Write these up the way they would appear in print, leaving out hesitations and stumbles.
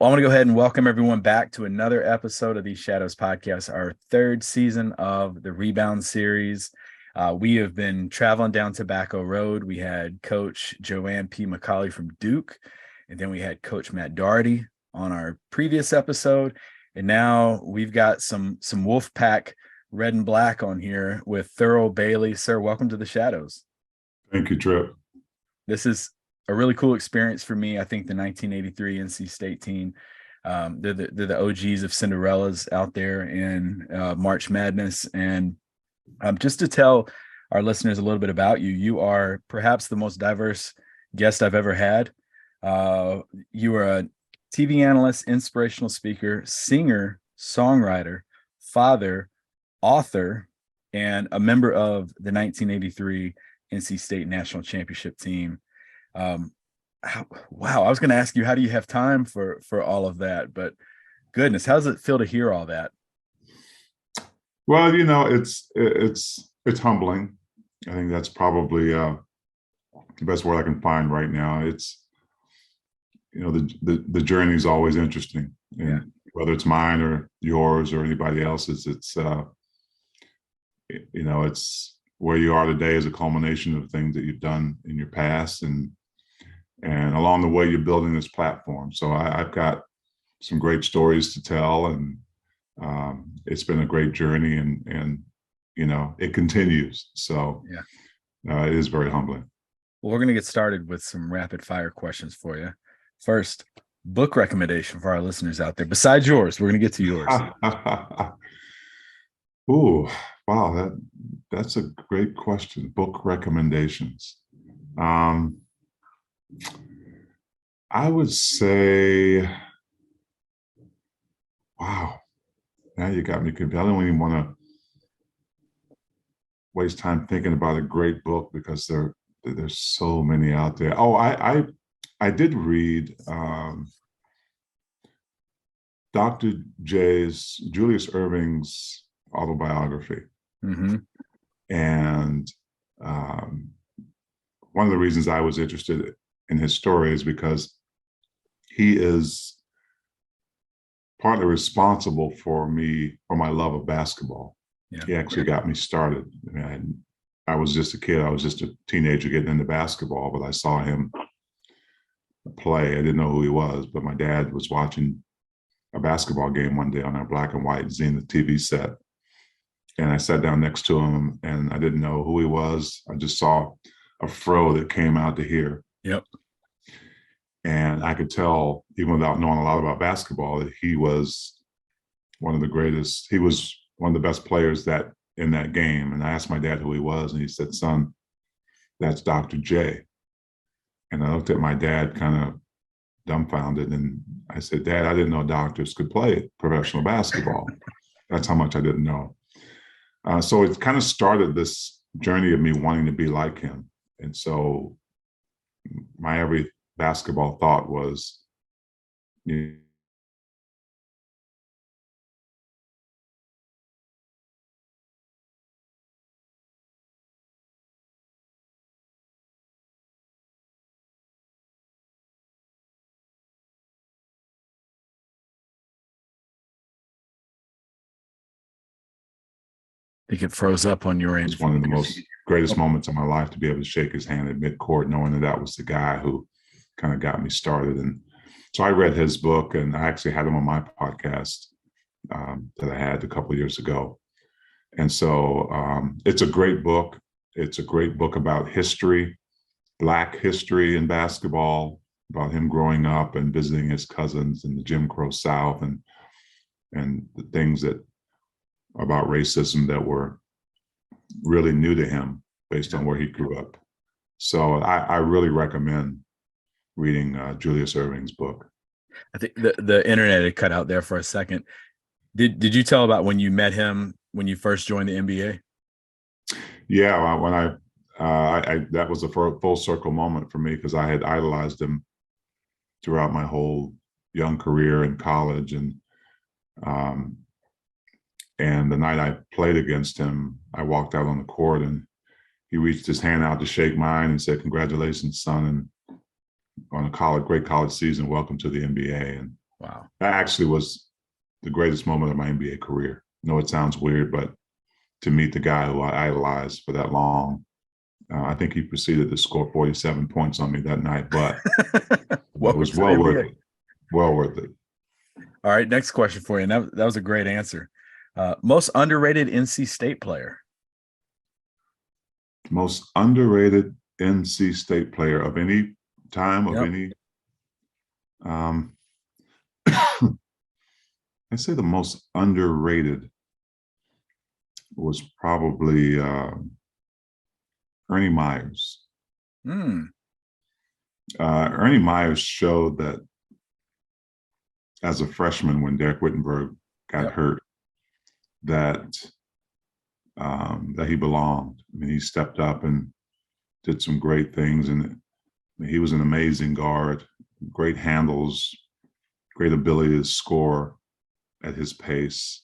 Well, I want to go ahead and welcome everyone back to another episode of the Shadows Podcast, our third season of the Rebound series. We have been traveling down Tobacco Road. We had Coach Joanne P. McCauley from Duke, and then we had Coach Matt Doherty on our previous episode. And now we've got some Wolfpack red and black on here with Thurl Bailey. Sir, welcome to the Shadows. Thank you, Trip. This is a really cool experience for me. I think the 1983 NC State team, they're the OGs of Cinderellas out there in March Madness. And just to tell our listeners a little bit about you, you are perhaps the most diverse guest I've ever had. You are a TV analyst, inspirational speaker, singer, songwriter, father, author, and a member of the 1983 NC State National Championship team. Wow, I was going to ask you, how do you have time for all of that? But goodness, how does it feel to hear all that? Well, it's humbling. I think that's probably the best word I can find right now. It's, the journey is always interesting, and whether it's mine or yours or anybody else's, it's where you are today is a culmination of things that you've done in your past, and along the way you're building this platform. So I've got some great stories to tell, and it's been a great journey, and it continues. So it is very humbling. Well, we're going to get started with some rapid fire questions for you. First, book recommendation for our listeners out there besides yours. We're going to get to yours. Ooh, wow, that's a great question. Book recommendations. I would say, wow, now you got me confused. I don't even want to waste time thinking about a great book because there's so many out there. Oh, I did read Dr. Julius Erving's autobiography. Mm-hmm. And one of the reasons I was interested in his story is because he is partly responsible for my love of basketball. Yeah. He actually got me started. I was just a kid. I was just a teenager getting into basketball, but I saw him play. I didn't know who he was, but my dad was watching a basketball game one day on our black and white Zenith TV set. And I sat down next to him, and I didn't know who he was. I just saw a fro that came out to here. Yep. And I could tell, even without knowing a lot about basketball, that he was one of the greatest. He was one of the best players in that game. And I asked my dad who he was, and he said, "Son, that's Dr. J." And I looked at my dad kind of dumbfounded, and I said, "Dad, I didn't know doctors could play professional basketball." That's how much I didn't know. So it kind of started this journey of me wanting to be like him. And so my every basketball thought was, I think it froze up on your end. It's one of the most greatest moments of my life to be able to shake his hand at midcourt, knowing that was the guy who kind of got me started. And so I read his book, and I actually had him on my podcast that I had a couple of years ago. And so it's a great book. It's a great book about history, Black history in basketball, about him growing up and visiting his cousins in the Jim Crow South, and the things about racism that were really new to him based on where he grew up. So I really recommend reading Julius Erving's book. I think the internet had cut out there for a second. Did you tell about when you met him when you first joined the NBA? Yeah, when I that was a full circle moment for me, because I had idolized him throughout my whole young career in college, and the night I played against him, I walked out on the court, and he reached his hand out to shake mine and said, "Congratulations, son, and on a great college season. Welcome to the NBA." And Wow. That actually was the greatest moment of my NBA career. I know it sounds weird, but to meet the guy who I idolized for that long, I think he proceeded to score 47 points on me that night, but it Welcome was to the well worth NBA. it. Well worth it. All right, next question for you. And that was a great answer. Most underrated NC State player. Most underrated NC State player of any time, of Yep. any. I say the most underrated was probably Ernie Myers. Ernie Myers showed that as a freshman when Derek Whittenburg got hurt, that that he belonged. I mean, he stepped up and did some great things, and he was an amazing guard, great handles, great ability to score at his pace.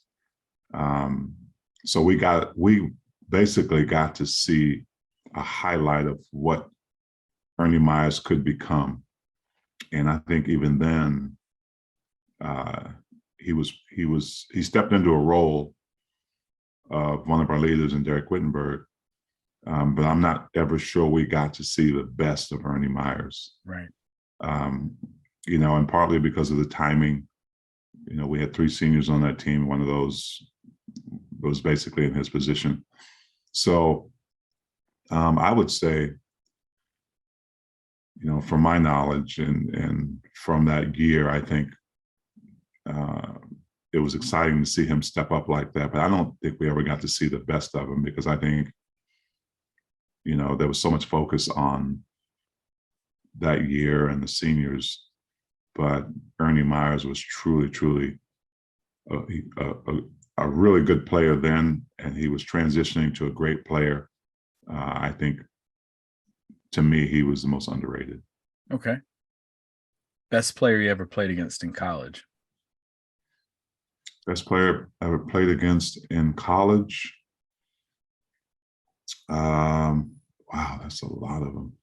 So we basically got to see a highlight of what Ernie Myers could become, and I think even then, he stepped into a role of one of our leaders in Derek Whittenburg, but I'm not ever sure we got to see the best of Ernie Myers. Right. And partly because of the timing. We had 3 seniors on that team. One of those was basically in his position. So I would say, from my knowledge and from that year, I think it was exciting to see him step up like that. But I don't think we ever got to see the best of him because I think, there was so much focus on that year and the seniors. But Ernie Myers was truly, truly a really good player then, and he was transitioning to a great player. I think, to me, he was the most underrated. Okay. Best player you ever played against in college? Best player I ever played against in college? Wow, that's a lot of them.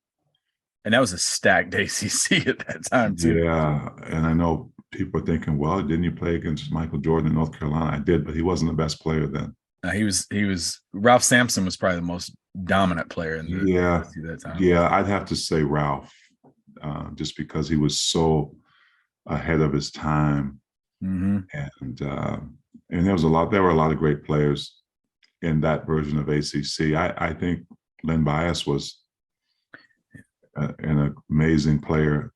And that was a stacked ACC at that time, too. Yeah, and I know people are thinking, well, didn't you play against Michael Jordan in North Carolina? I did, but he wasn't the best player then. He was Ralph Sampson was probably the most dominant player in the at that time. Yeah, I'd have to say Ralph, just because he was so ahead of his time, and there were a lot of great players in that version of ACC. I think Len Bias was an amazing player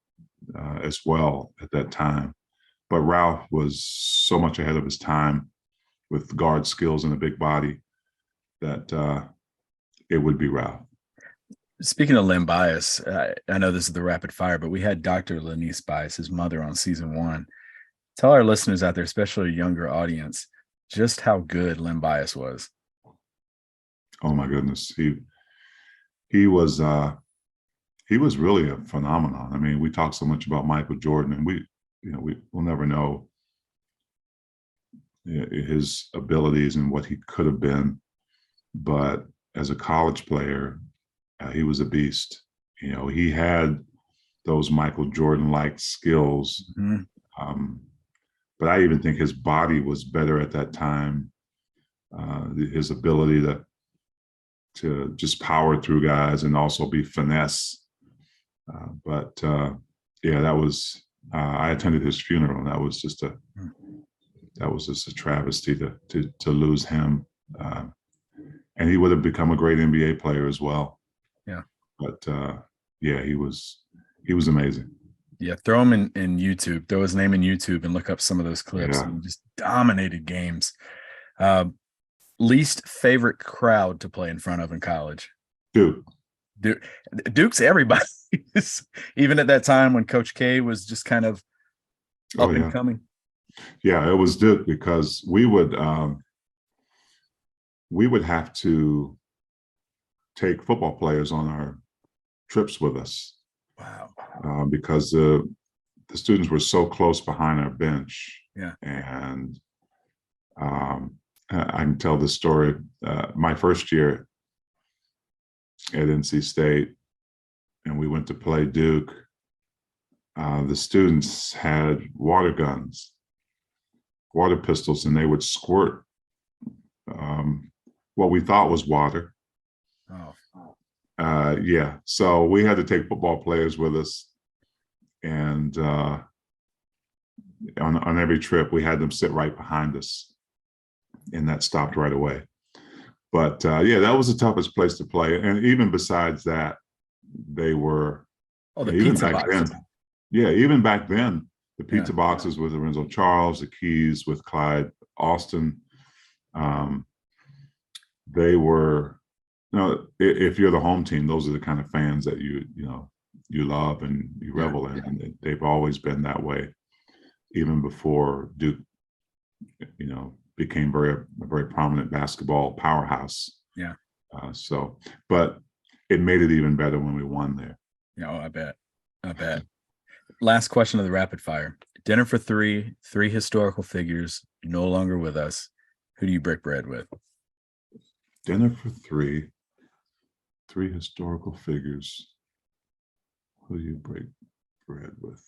as well at that time. But Ralph was so much ahead of his time with guard skills and a big body that it would be Ralph. Speaking of Len Bias, I know this is the rapid fire, but we had Dr. Lenice Bias, his mother, on season 1. Tell our listeners out there, especially a younger audience, just how good Len Bias was. Oh my goodness, he was really a phenomenon. I mean, we talk so much about Michael Jordan, and we'll never know his abilities and what he could have been. But as a college player, he was a beast. He had those Michael Jordan-like skills. But I even think his body was better at that time. His ability to just power through guys and also be finesse. That was. I attended his funeral, and that was just a travesty to lose him. And he would have become a great NBA player as well. Yeah. But he was amazing. Yeah, throw him in YouTube. Throw his name in YouTube and look up some of those clips. Yeah. He just dominated games. Least favorite crowd to play in front of in college? Duke's everybody. Even at that time when Coach K was just kind of up and coming. Yeah, it was Duke because we would have to take football players on our trips with us. Wow. Because the students were so close behind our bench. Yeah. And I can tell this story. My first year at NC State, and we went to play Duke. the students had water guns, water pistols, and they would squirt what we thought was water. Oh, Yeah, so we had to take football players with us, and on every trip we had them sit right behind us, and that stopped right away. But yeah, that was the toughest place to play. And even besides that, they were the even pizza back boxes. then. Yeah, even back then, the pizza Yeah. boxes with Lorenzo Charles, the Keys with Clyde Austin. They were, you know, if you're the home team, those are the kind of fans that you love and you revel in. And they've always been that way, even before Duke, became a very prominent basketball powerhouse. Yeah. But it made it even better when we won there. Yeah, I bet. Last question of the rapid fire. Dinner for three historical figures no longer with us. Who do you break bread with? Dinner for three historical figures. Who do you break bread with?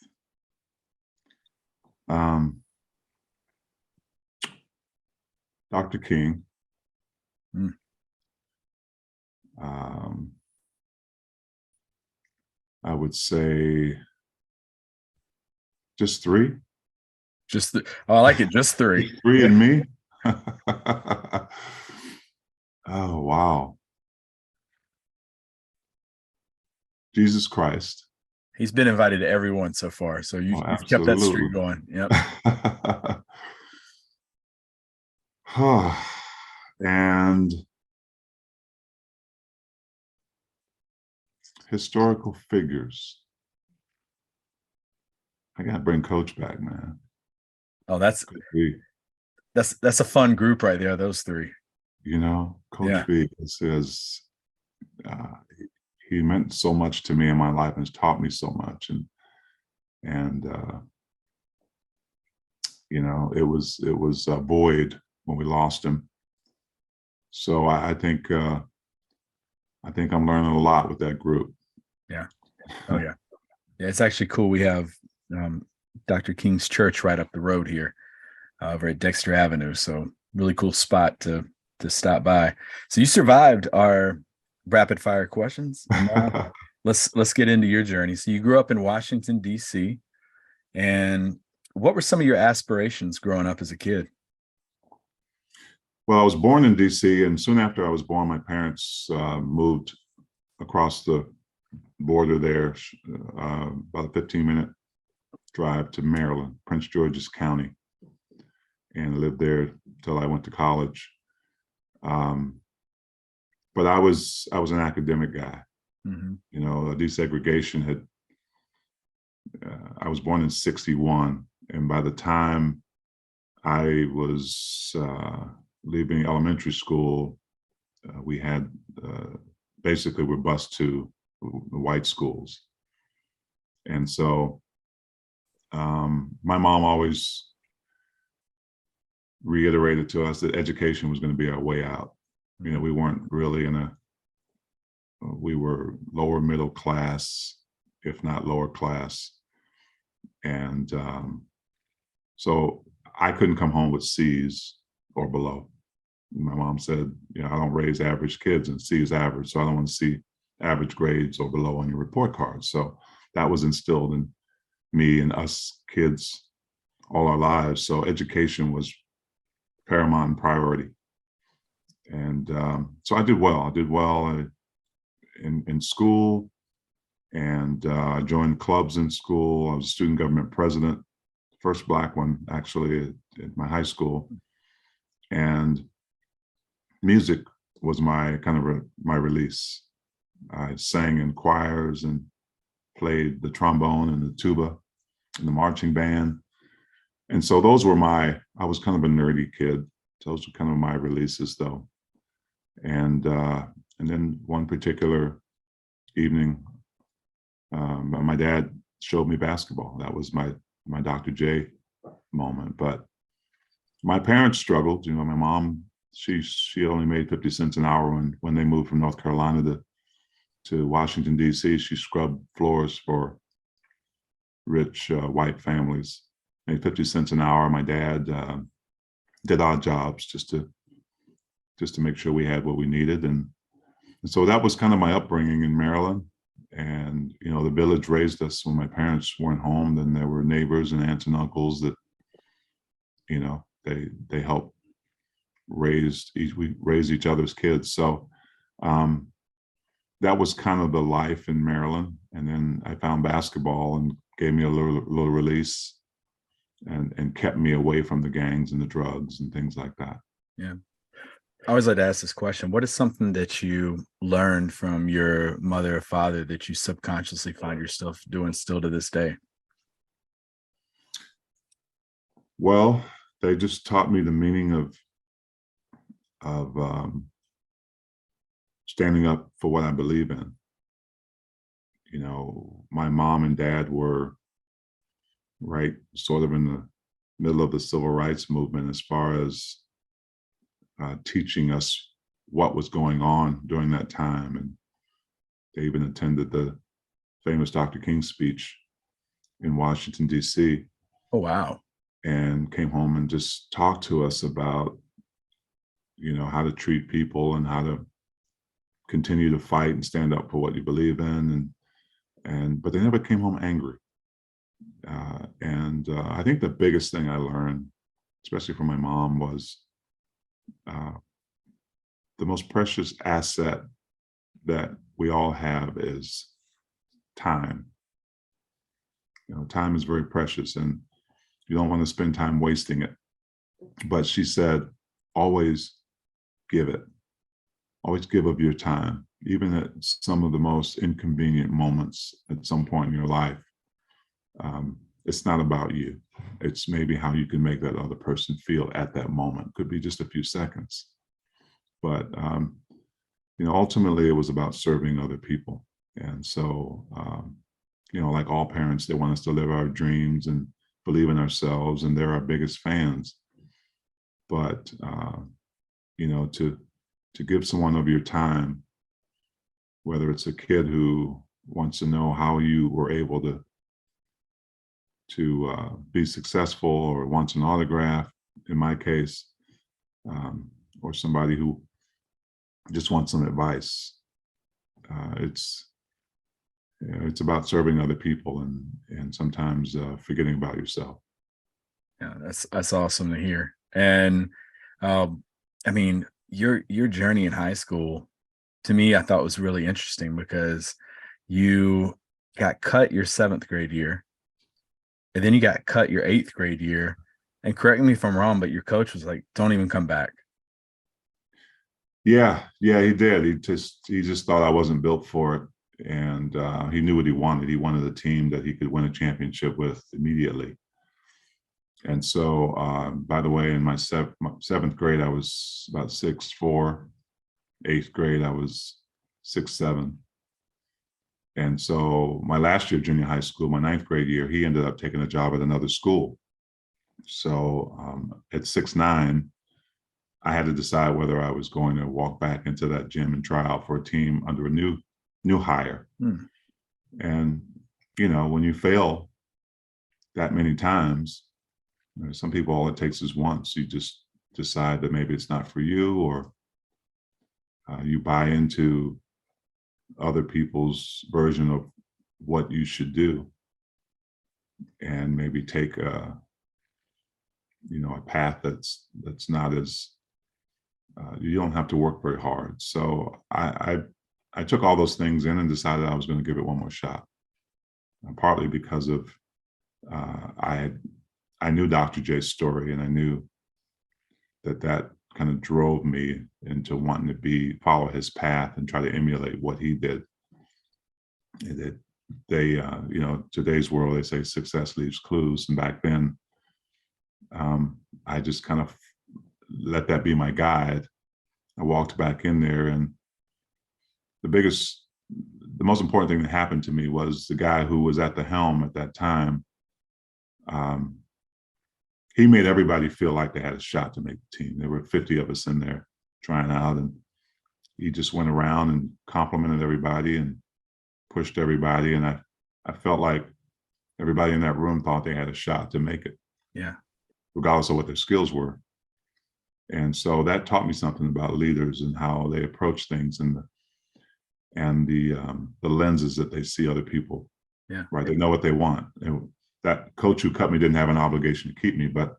Dr. King. I would say just three. I like it. Just three. Just three and me. Oh, wow. Jesus Christ. He's been invited to everyone so far. So you've kept that streak going. Yep. And historical figures. I gotta bring Coach back, man. Oh, that's a fun group right there. Those three. Coach B says he meant so much to me in my life and has taught me so much, and it was a void when we lost him. So I think I'm learning a lot with that group. Yeah. Oh yeah. Yeah, it's actually cool. We have Dr. King's church right up the road here, over at Dexter Avenue. So really cool spot to stop by. So you survived our rapid fire questions. And now let's get into your journey. So you grew up in Washington, D.C. And what were some of your aspirations growing up as a kid? Well, I was born in D.C. and soon after I was born, my parents moved across the border there, about a 15-minute drive to Maryland, Prince George's County, and lived there till I went to college. But I was an academic guy. Mm-hmm. Desegregation had. I was born in '61, and by the time I was leaving elementary school, we had basically we're bused to the white schools, and so my mom always reiterated to us that education was going to be our way out. We weren't really we were lower middle class, if not lower class. And so I couldn't come home with C's or below. My mom said, I don't raise average kids, and C is average. So I don't want to see average grades or below on your report card. So that was instilled in me and us kids all our lives. So education was paramount and priority. And so I did well. I did well in school, and I joined clubs in school. I was a student government president, first Black one actually at my high school. And music was my kind of my release. I sang in choirs and played the trombone and the tuba and the marching band. And so those were I was kind of a nerdy kid. Those were kind of my releases though. And then one particular evening, my dad showed me basketball. That was my Dr. J moment. But my parents struggled. My mom, she only made 50 cents an hour when they moved from North Carolina to Washington, D.C. She scrubbed floors for rich white families. Made 50 cents an hour. My dad did odd jobs just to make sure we had what we needed, and so that was kind of my upbringing in Maryland. And the village raised us when my parents weren't home. Then there were neighbors and aunts and uncles that they helped we raised each other's kids. So that was kind of the life in Maryland. And then I found basketball and gave me a little release and kept me away from the gangs and the drugs and things like that. Yeah. I always like to ask this question. What is something that you learned from your mother or father that you subconsciously find yourself doing still to this day? Well, they just taught me the meaning of standing up for what I believe in. My mom and dad were right sort of in the middle of the civil rights movement as far as teaching us what was going on during that time. And they even attended the famous Dr. King speech in Washington, D.C. Oh, wow. And came home and just talked to us about, how to treat people and how to continue to fight and stand up for what you believe in. But they never came home angry. I think the biggest thing I learned, especially from my mom, was the most precious asset that we all have is time. Time is very precious, and you don't want to spend time wasting it. But she said, always give it. Always give of your time, even at some of the most inconvenient moments at some point in your life. It's not about you. It's maybe how you can make that other person feel at that moment. Could be just a few seconds. But, ultimately it was about serving other people. And so, like all parents, they want us to live our dreams and believe in ourselves, and they're our biggest fans. But, to give someone of your time, whether it's a kid who wants to know how you were able to be successful or wants an autograph, in my case, or somebody who just wants some advice. It's about serving other people and sometimes forgetting about yourself. Yeah, that's awesome to hear. And I mean, your journey in high school, to me, I thought was really interesting because you got cut your 7th grade year, and then you got cut your 8th grade year. And correct me if I'm wrong, but your coach was like, "Don't even come back." Yeah, he did. He just thought I wasn't built for it, and he knew what he wanted. He wanted a team that he could win a championship with immediately. And so, by the way, in my 7th grade, I was about 6'4". 8th grade, I was 6'7". And so my last year of junior high school, my 9th grade year, he ended up taking a job at another school. So at 6'9", I had to decide whether I was going to walk back into that gym and try out for a team under a new hire. And, when you fail that many times, some people, all it takes is once. You just decide that maybe it's not for you, or you buy into other people's version of what you should do, and maybe take a path that's not as you don't have to work very hard. So I took all those things in and decided I was going to give it one more shot. Partly because of I knew Dr. J's story, and I knew that kind of drove me into wanting to follow his path and try to emulate what he did. Today's world, they say success leaves clues. And back then, I just kind of let that be my guide. I walked back in there, and the most important thing that happened to me was the guy who was at the helm at that time. He made everybody feel like they had a shot to make the team. There were 50 of us in there trying out, and he just went around and complimented everybody and pushed everybody. And I felt like Everybody in that room thought they had a shot to make it, Yeah. regardless of what their skills were. And so that taught me something about leaders and how they approach things, and the lenses that they see other people. Yeah. Right. They know what they want. And that coach who cut me didn't have an obligation to keep me, but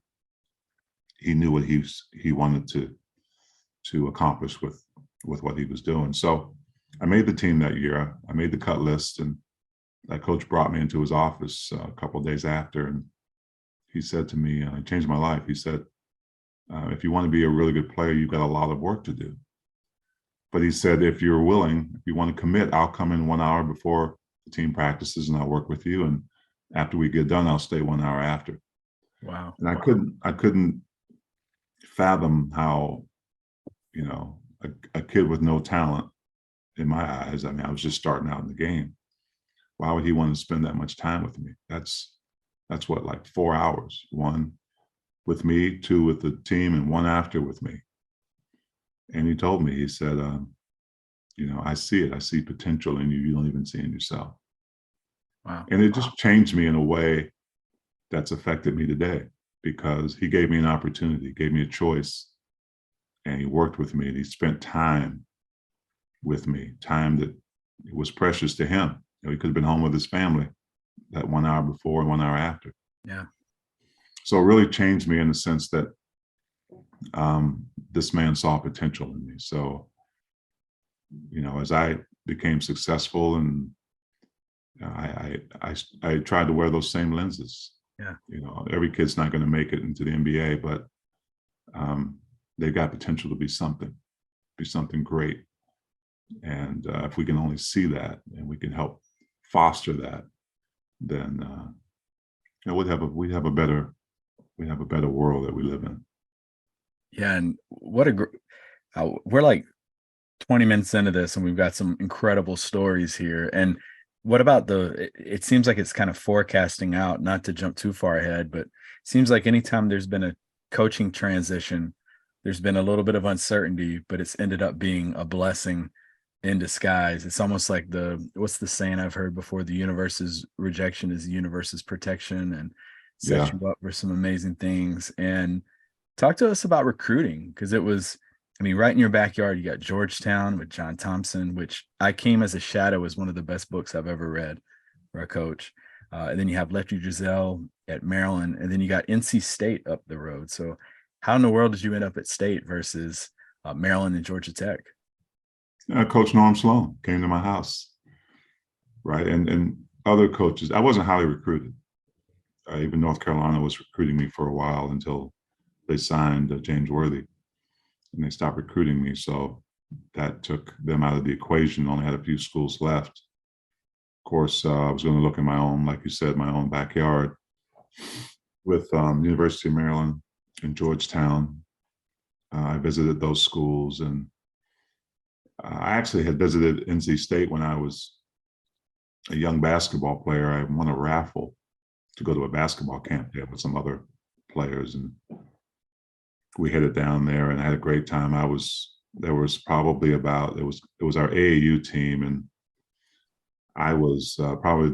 he knew what he wanted to accomplish with what he was doing. So I made the team that year. I made the cut list, and that coach brought me into his office a couple of days after, and he said to me, it changed my life. He said, if you want to be a really good player, you've got a lot of work to do. But he said, if you're willing, if you want to commit, I'll come in 1 hour before the team practices and I'll work with you. And after we get done, I'll stay 1 hour after. Wow. And I couldn't fathom how, a kid with no talent in my eyes, I mean, I was just starting out in the game. Why would he want to spend that much time with me? That's what, like 4 hours, 1 with me, 2 with the team, and 1 after with me. And he told me, he said, I see it. I see potential in you. You don't even see in yourself. Wow. And it just changed me in a way that's affected me today, because he gave me an opportunity, gave me a choice, and he worked with me, and he spent time with me, time that was precious to him. He could have been home with his family that 1 hour before and 1 hour after. Yeah. So it really changed me in the sense that this man saw potential in me. So, as I became successful, and I tried to wear those same lenses. Yeah. Every kid's not going to make it into the NBA, but they've got potential to be something great. And if we can only see that, and we can help foster that, then we'd have a better world that we live in. Yeah. And what we're like 20 minutes into this, and we've got some incredible stories here. And what about it seems like it's kind of forecasting out, not to jump too far ahead, but it seems like anytime there's been a coaching transition, there's been a little bit of uncertainty, but it's ended up being a blessing in disguise. It's almost like what's the saying I've heard before? The universe's rejection is the universe's protection, and set you up for some amazing things. And talk to us about recruiting, because it was, I mean, right in your backyard, you got Georgetown with John Thompson, which I Came as a Shadow is one of the best books I've ever read for a coach. And then you have Lefty Driesell at Maryland, and then you got NC State up the road. So how in the world did you end up at State versus Maryland and Georgia Tech? Coach Norm Sloan came to my house, right? And other coaches. I wasn't highly recruited. Even North Carolina was recruiting me for a while until they signed James Worthy, and they stopped recruiting me. So that took them out of the equation. Only had a few schools left. Of course, I was going to look in my own, like you said, my own backyard with University of Maryland and Georgetown. I visited those schools, and I actually had visited NC State when I was a young basketball player. I won a raffle to go to a basketball camp there with some other players, and we headed down there and had a great time. There was probably about, it was our AAU team, and I was probably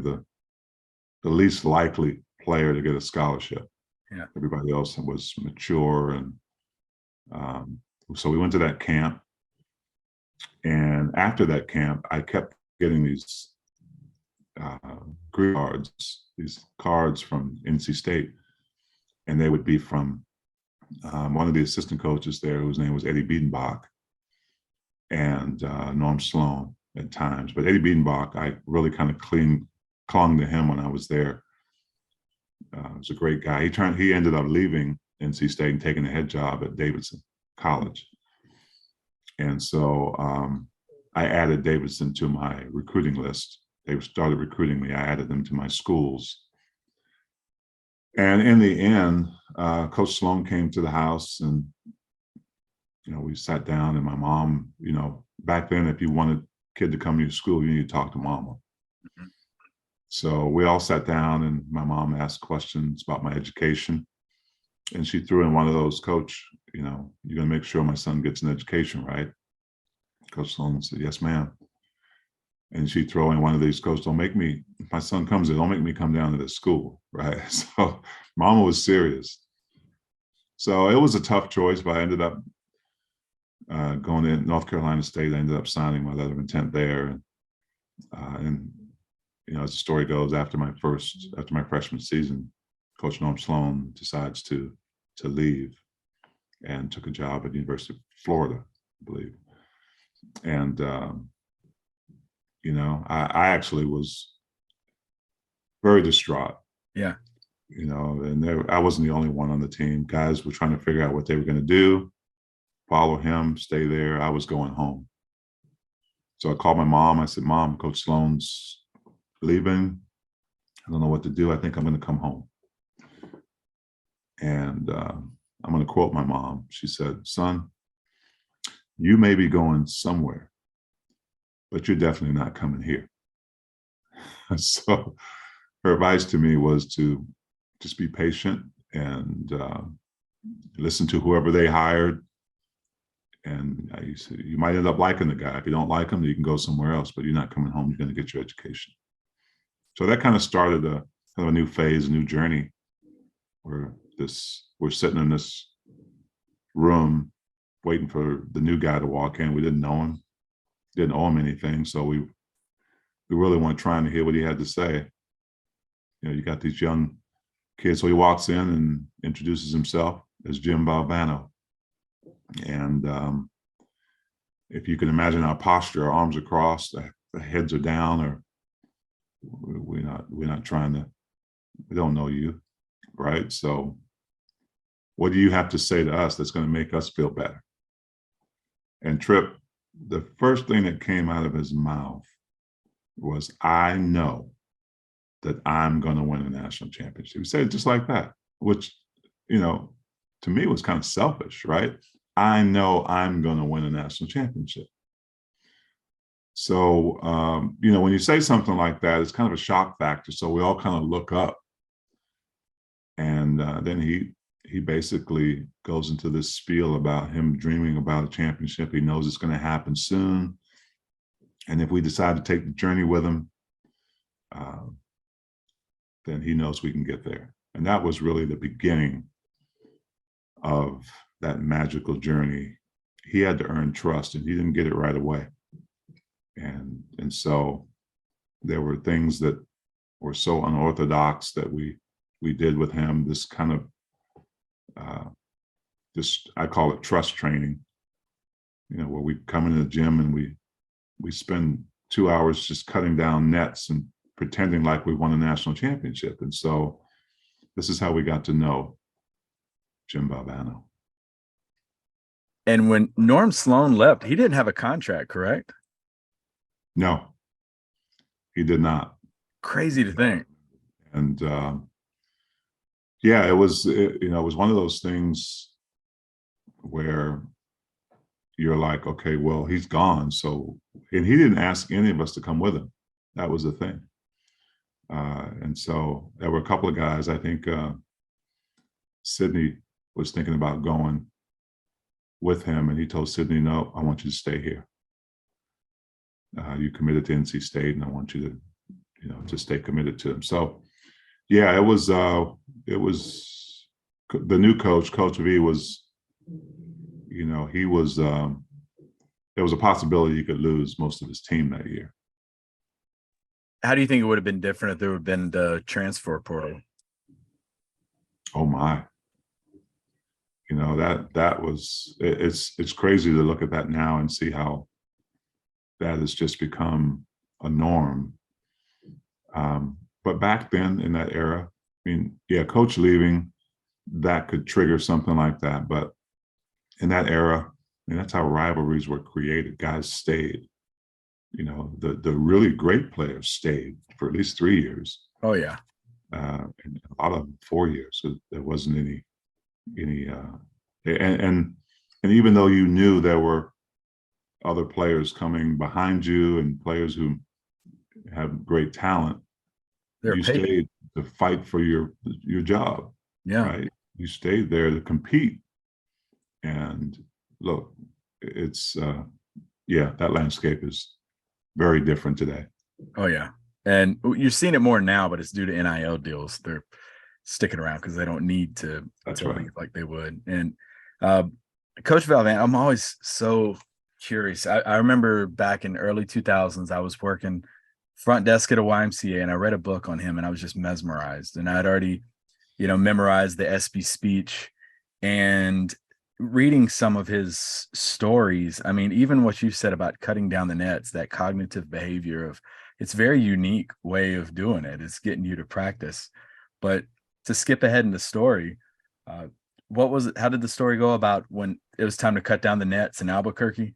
the least likely player to get a scholarship. Yeah. Everybody else was mature, and so we went to that camp. And after that camp, I kept getting these these cards from NC State, and they would be from one of the assistant coaches there, whose name was Eddie Biedenbach, and Norm Sloan at times. But Eddie Biedenbach, I really kind of clung to him when I was there. He was a great guy. He ended up leaving NC State and taking a head job at Davidson College. And so I added Davidson to my recruiting list. They started recruiting me. I added them to my schools. And in the end, Coach Sloan came to the house, and we sat down, and my mom, back then, if you wanted a kid to come to your school, you need to talk to mama. Mm-hmm. So we all sat down, and my mom asked questions about my education. And she threw in one of those, Coach, you're going to make sure my son gets an education, right? Coach Sloan said, yes, ma'am. And she'd throw in one of these, "Coach, don't make me, if my son comes in, don't make me come down to the school," right? So mama was serious. So it was a tough choice, but I ended up going to North Carolina State. I ended up signing my letter of intent there. And as the story goes, after my freshman season, Coach Norm Sloan decides to leave and took a job at the University of Florida, I believe. And I actually was very distraught. Yeah. And I wasn't the only one on the team. Guys were trying to figure out what they were going to do, follow him, stay there. I was going home. So I called my mom. I said, "Mom, Coach Sloan's leaving. I don't know what to do. I think I'm going to come home." And I'm going to quote my mom. She said, "Son, you may be going somewhere, but you're definitely not coming here." So her advice to me was to just be patient and listen to whoever they hired. And you might end up liking the guy. If you don't like him, you can go somewhere else, but you're not coming home. You're going to get your education. So that kind of started a new phase, a new journey, where we're sitting in this room waiting for the new guy to walk in. We didn't know him, didn't owe him anything. So we really weren't trying to hear what he had to say. You got these young kids. So he walks in and introduces himself as Jim Valvano. And if you can imagine our posture, our arms are crossed, the heads are down, or we're not trying to, we don't know you, right? So what do you have to say to us that's going to make us feel better? And Trip, the first thing that came out of his mouth was, "I know that I'm going to win a national championship." He said it just like that, which, to me was kind of selfish, right? I know I'm going to win a national championship. So, when you say something like that, it's kind of a shock factor. So we all kind of look up. And then he basically goes into this spiel about him dreaming about a championship. He knows it's going to happen soon. And if we decide to take the journey with him, then he knows we can get there. And that was really the beginning of that magical journey. He had to earn trust, and he didn't get it right away. And so there were things that were so unorthodox that we did with him. This kind of I call it trust training. Where we come into the gym and we spend 2 hours just cutting down nets and pretending like we won a national championship. And so this is how we got to know Jim Valvano. And when Norm Sloan left, he didn't have a contract, correct? No, he did not. Crazy to think. And it was one of those things where you're like, okay, well, he's gone. So, and he didn't ask any of us to come with him. That was the thing. And so there were a couple of guys. I think Sydney was thinking about going with him, and he told Sydney, "No, I want you to stay here. You committed to NC State, and I want you to, to stay committed to him." So, it was the new coach, Coach V, was, he was. There was a possibility he could lose most of his team that year. How do you think it would have been different if there would have been the transfer portal? Oh my. That was, it's crazy to look at that now and see how that has just become a norm. But back then in that era, coach leaving, that could trigger something like that. But in that era, that's how rivalries were created. Guys stayed. The really great players stayed for at least 3 years. Oh yeah. And a lot of them 4 years. So there wasn't any and even though you knew there were other players coming behind you and players who have great talent, you stayed to fight for your job. Yeah. Right. You stayed there to compete. And look, it's that landscape is very different today. Oh yeah. And you're seeing it more now, but it's due to NIL deals. They're sticking around because they don't need to That's right. leave like they would. And uh, Coach Valvano, I'm always so curious. I remember back in early 2000s, I was working front desk at a YMCA, and I read a book on him, and I was just mesmerized. And I'd already, memorized the SB speech, and reading some of his stories. I mean, even what you said about cutting down the nets, that cognitive behavior of, it's very unique way of doing it. It's getting you to practice. But to skip ahead in the story, uh, what was it? How did the story go about when it was time to cut down the nets in Albuquerque?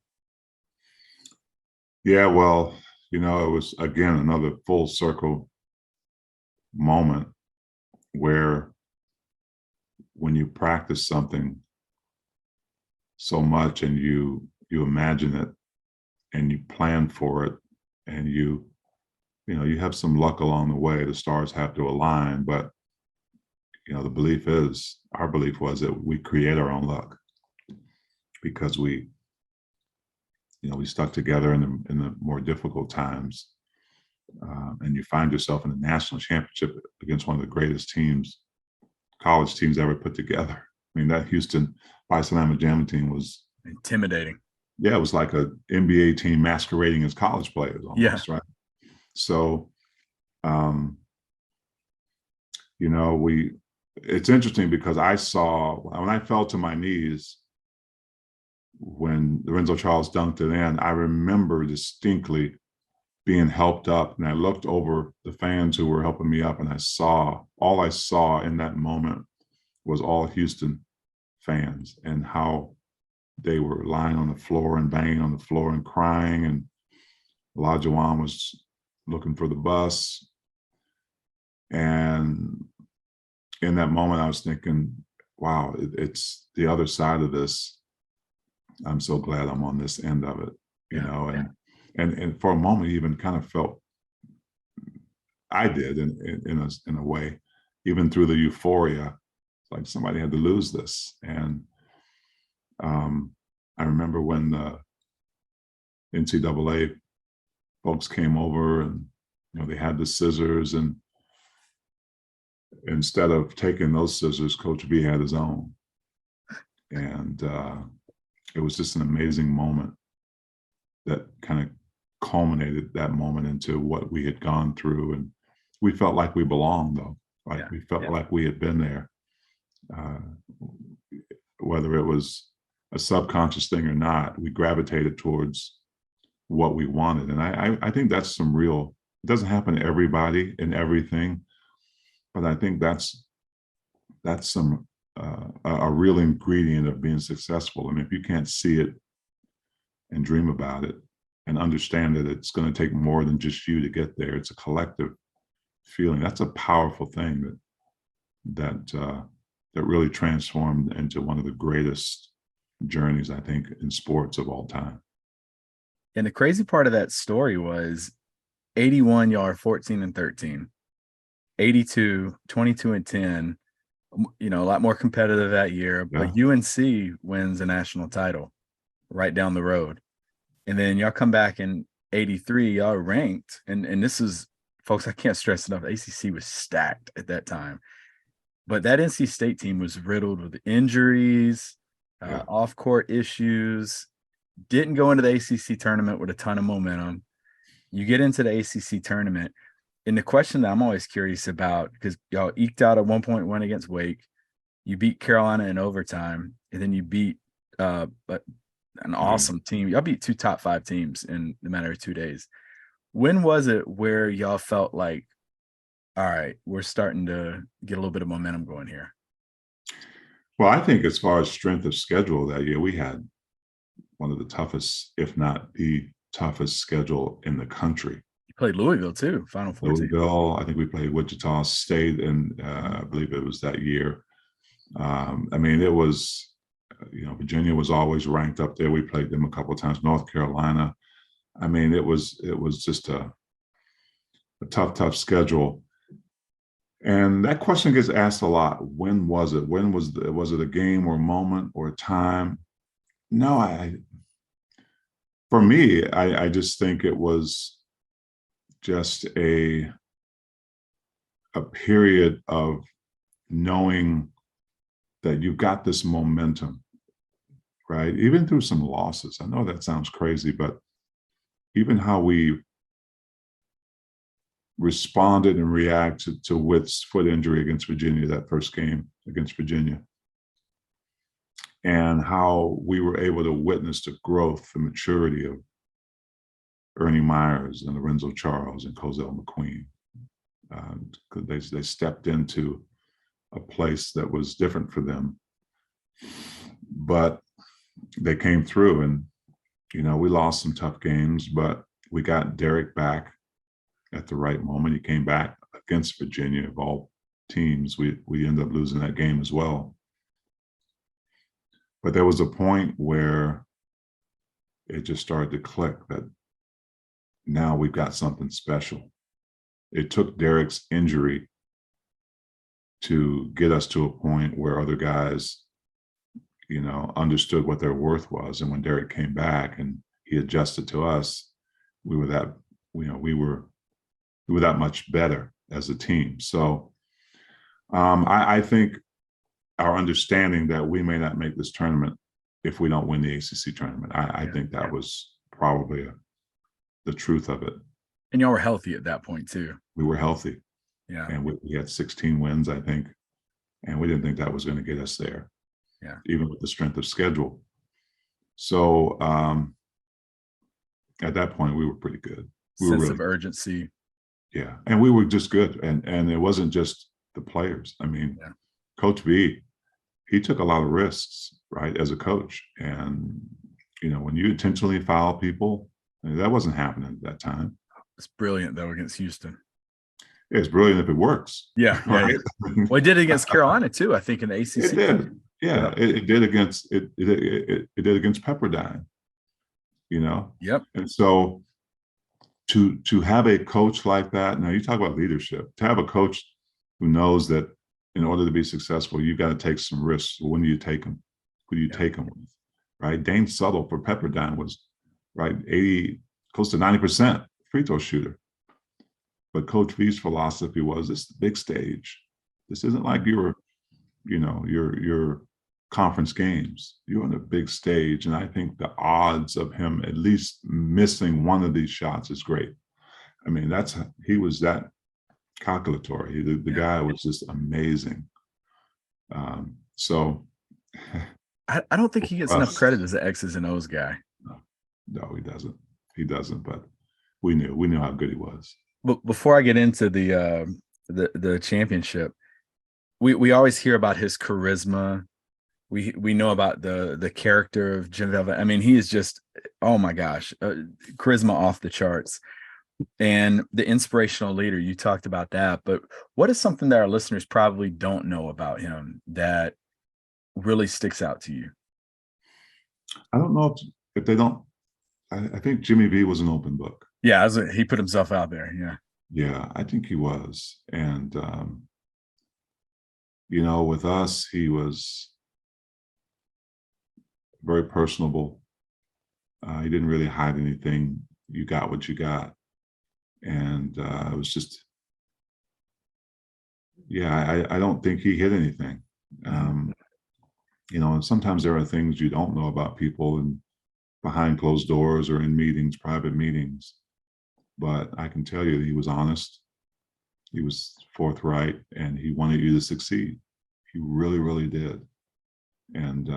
Yeah, well, it was again another full circle moment where when you practice something so much and you imagine it and you plan for it and you have some luck along the way, the stars have to align, but our belief was that we create our own luck because we stuck together in the more difficult times. And you find yourself in a national championship against one of the greatest teams, college teams ever put together. I mean, that Houston Bisalama Jam team was intimidating. Yeah, it was like an NBA team masquerading as college players almost, right? So, it's interesting because I saw when I fell to my knees when Lorenzo Charles dunked it in, I remember distinctly being helped up, and I looked over the fans who were helping me up, and all I saw in that moment was all Houston fans and how they were lying on the floor and banging on the floor and crying, and Olajuwon was looking for the bus. And in that moment, I was thinking, wow, it's the other side of this. I'm so glad I'm on this end of it, and for a moment, even kind of felt I did in a way, even through the euphoria, like somebody had to lose this. And I remember when the NCAA folks came over and they had the scissors, and instead of taking those scissors, Coach B had his own. And it was just an amazing moment that kind of culminated that moment into what we had gone through. And we felt like we belonged, though. We felt like we had been there. Whether it was a subconscious thing or not, we gravitated towards what we wanted. And I think that's it doesn't happen to everybody in everything, but I think that's some a real ingredient of being successful. I mean, if you can't see it and dream about it and understand that it's going to take more than just you to get there, it's a collective feeling. That's a powerful thing that really transformed into one of the greatest journeys, I think, in sports of all time. And the crazy part of that story was 81, y'all are 14-13, 82, 22-10, a lot more competitive that year, but UNC wins a national title right down the road. And then y'all come back in 83, y'all ranked. And this is, folks, I can't stress enough, ACC was stacked at that time. But that NC State team was riddled with injuries, off-court issues, didn't go into the ACC tournament with a ton of momentum. You get into the ACC tournament, and the question that I'm always curious about, because y'all eked out a 1-point win against Wake, you beat Carolina in overtime, and then you beat an awesome team. Y'all beat 2 top 5 teams in the matter of 2 days. When was it where y'all felt like, all right, we're starting to get a little bit of momentum going here? Well, I think as far as strength of schedule that year, we had one of the toughest, if not the toughest schedule in the country. You played Louisville too, Final Four. Louisville, I think we played Wichita State, and I believe it was that year. I mean, it was, Virginia was always ranked up there. We played them a couple of times. North Carolina. I mean, it was just a tough schedule. And that question gets asked a lot. When was it? Was it a game or a moment or a time? No, For me, I just think it was just a period of knowing that you've got this momentum, right? Even through some losses. I know that sounds crazy, but even how we responded and reacted to Witt's foot injury against Virginia, that first game against Virginia, and how we were able to witness the growth and maturity of Ernie Myers and Lorenzo Charles and Cozell McQueen. They stepped into a place that was different for them, but they came through. And we lost some tough games, but we got Derek back at the right moment. He came back against Virginia, of all teams. We ended up losing that game as well. But there was a point where it just started to click that now we've got something special. It took Derek's injury to get us to a point where other guys, understood what their worth was. And when Derek came back and he adjusted to us, we were that much better as a team. So I think our understanding that we may not make this tournament if we don't win the ACC tournament, I think that was probably the truth of it. And y'all were healthy at that point too. We were healthy. Yeah. And we had 16 wins, I think. And we didn't think that was going to get us there. Yeah. Even with the strength of schedule. So at that point, we were pretty good. Sense of urgency. Yeah. And we were just good. And it wasn't just the players. I mean, Coach V, he took a lot of risks, right, as a coach. And, when you intentionally foul people, that wasn't happening at that time. It's brilliant, though, against Houston. It's brilliant if it works. Yeah. Right? Well, it did against Carolina, too, I think, in the ACC. It did. Yeah, it did against it did against Pepperdine, Yep. And so to have a coach like that, now you talk about leadership, to have a coach who knows that in order to be successful, you've got to take some risks. When do you take them? Who do you take them with? Right? Dane Suttle for Pepperdine was right 80, close to 90% free throw shooter. But Coach V's philosophy was, this is the big stage. This isn't like your conference games. You're on a big stage. And I think the odds of him at least missing one of these shots is great. I mean, he was that calculatory. The guy was just amazing. So I don't think he gets enough credit as an X's and O's guy. No, he doesn't. He doesn't, but we knew how good he was. But before I get into the championship, we always hear about his charisma. We know about the character of Jim Valvano. I mean, he is just, oh my gosh, charisma off the charts. And the inspirational leader, you talked about that. But what is something that our listeners probably don't know about him that really sticks out to you? I don't know if they don't. I think Jimmy V was an open book. Yeah, he put himself out there. Yeah. Yeah, I think he was. And, with us, he was very personable. He didn't really hide anything. You got what you got. And it was just, I don't think he hid anything. And sometimes there are things you don't know about people and behind closed doors or in meetings, private meetings. But I can tell you that he was honest. He was forthright, and he wanted you to succeed. He really, really did. And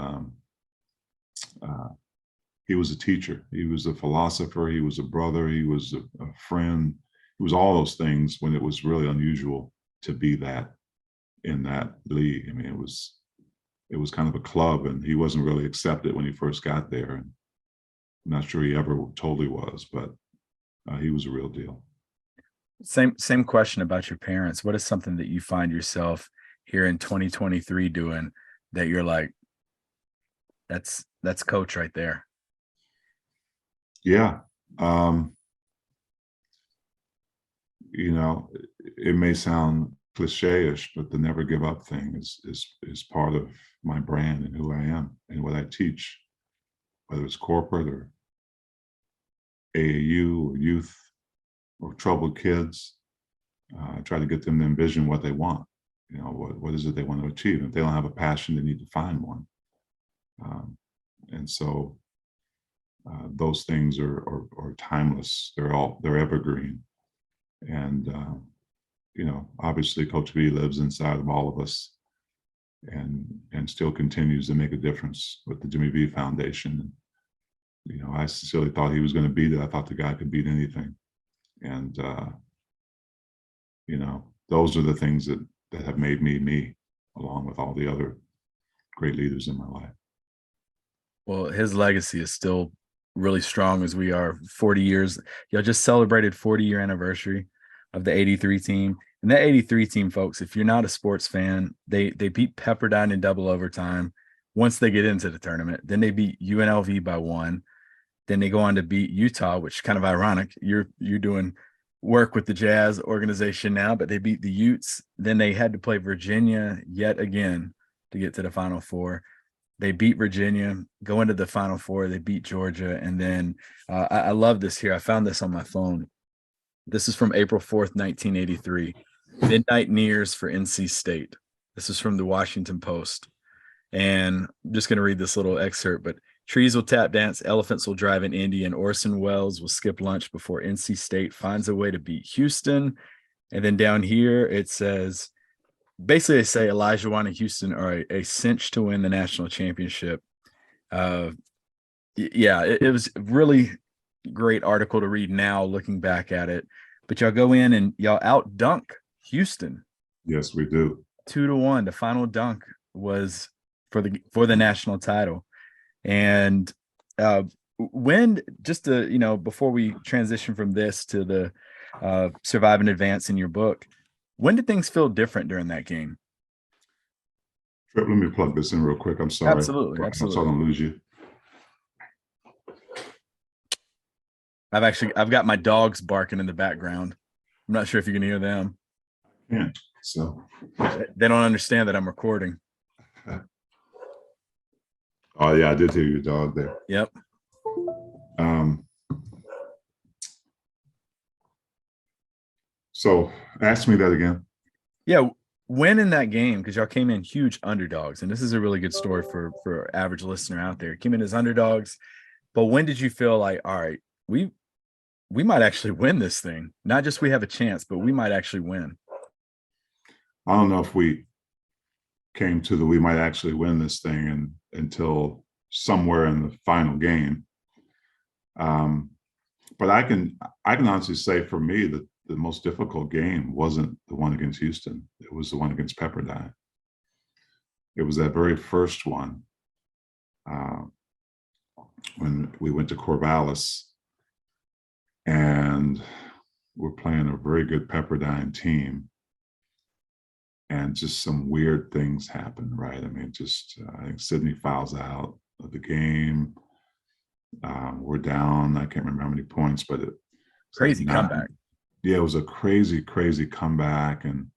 he was a teacher. He was a philosopher. He was a brother. He was a friend. He was all those things when it was really unusual to be that in that league. I mean, it was kind of a club, and he wasn't really accepted when he first got there. And I'm not sure he ever totally was, but he was a real deal. Same question about your parents. What is something that you find yourself here in 2023 doing that you're like, that's Coach right there? Yeah. It may sound cliche-ish, but the never give up thing is part of my brand and who I am and what I teach, whether it's corporate or AAU or youth or troubled kids, try to get them to envision what they want. What is it they want to achieve? If they don't have a passion, they need to find one. And so those things are timeless. They're evergreen. And obviously, Coach V lives inside of all of us, and still continues to make a difference with the Jimmy V Foundation. I sincerely thought he was going to beat it. I thought the guy could beat anything. And those are the things that have made me me, along with all the other great leaders in my life. Well, his legacy is still really strong as we are 40 years. Y'all just celebrated 40-year anniversary of the 83 team. And that 83 team, folks, if you're not a sports fan, they beat Pepperdine in double overtime once they get into the tournament. Then they beat UNLV by 1. Then they go on to beat Utah, which is kind of ironic. You're doing work with the Jazz organization now, but they beat the Utes. Then they had to play Virginia yet again to get to the Final Four. They beat Virginia, go into the Final Four. They beat Georgia. And then I love this here. I found this on my phone. This is from April 4th, 1983. Midnight nears for NC State. This is from the Washington Post. And I'm just going to read this little excerpt, but trees will tap dance, elephants will drive an Indy, and Orson Welles will skip lunch before NC State finds a way to beat Houston. And then down here it says, basically they say Elijah and Houston are a cinch to win the national championship. It was a really great article to read now looking back at it. But y'all go in and y'all out dunk Houston. Yes, we do. 2-1. The final dunk was for the national title. And when, just to, before we transition from this to the Survive and Advance in your book, when did things feel different during that game? Trip, let me plug this in real quick. I'm sorry. Absolutely. I'm sorry I don't lose you. I've got my dogs barking in the background. I'm not sure if you can hear them. Yeah. So they don't understand that I'm recording. Oh yeah, I did hear your dog there. Yep. So ask me that again. Yeah. When in that game, because y'all came in huge underdogs, and this is a really good story for average listener out there. Came in as underdogs, but when did you feel like, all right, we might actually win this thing? Not just we have a chance, but we might actually win. I don't know if we came to we might actually win this thing until somewhere in the final game. But I can honestly say for me that the most difficult game wasn't the one against Houston. It was the one against Pepperdine. It was that very first one when we went to Corvallis and we're playing a very good Pepperdine team. And just some weird things happen, right? I mean, I think Sydney fouls out of the game. We're down. I can't remember how many points, but crazy comeback. Yeah, it was a crazy, crazy comeback. And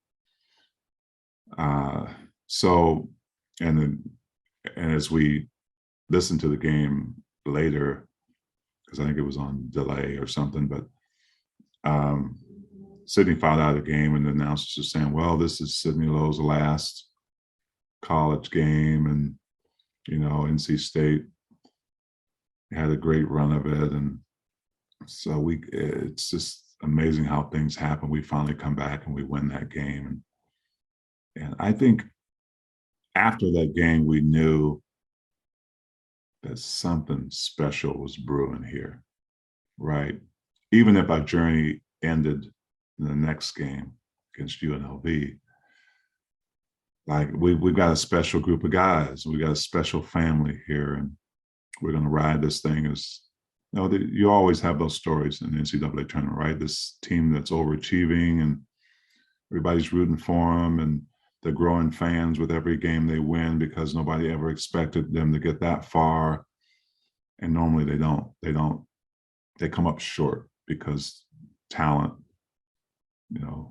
and as we listened to the game later, because I think it was on delay or something, but Sydney fouled out of the game, and the announcers were saying, well, this is Sydney Lowe's last college game, and NC State had a great run of it. And so it's just amazing how things happen. We finally come back and we win that game. And I think after that game, we knew that something special was brewing here, right? Even if our journey ended in the next game against UNLV, like we've got a special group of guys. We got a special family here, and we're going to ride this thing as, you always have those stories in the NCAA tournament, right? This team that's overachieving and everybody's rooting for them, and they're growing fans with every game they win because nobody ever expected them to get that far. And normally they don't. They come up short because talent,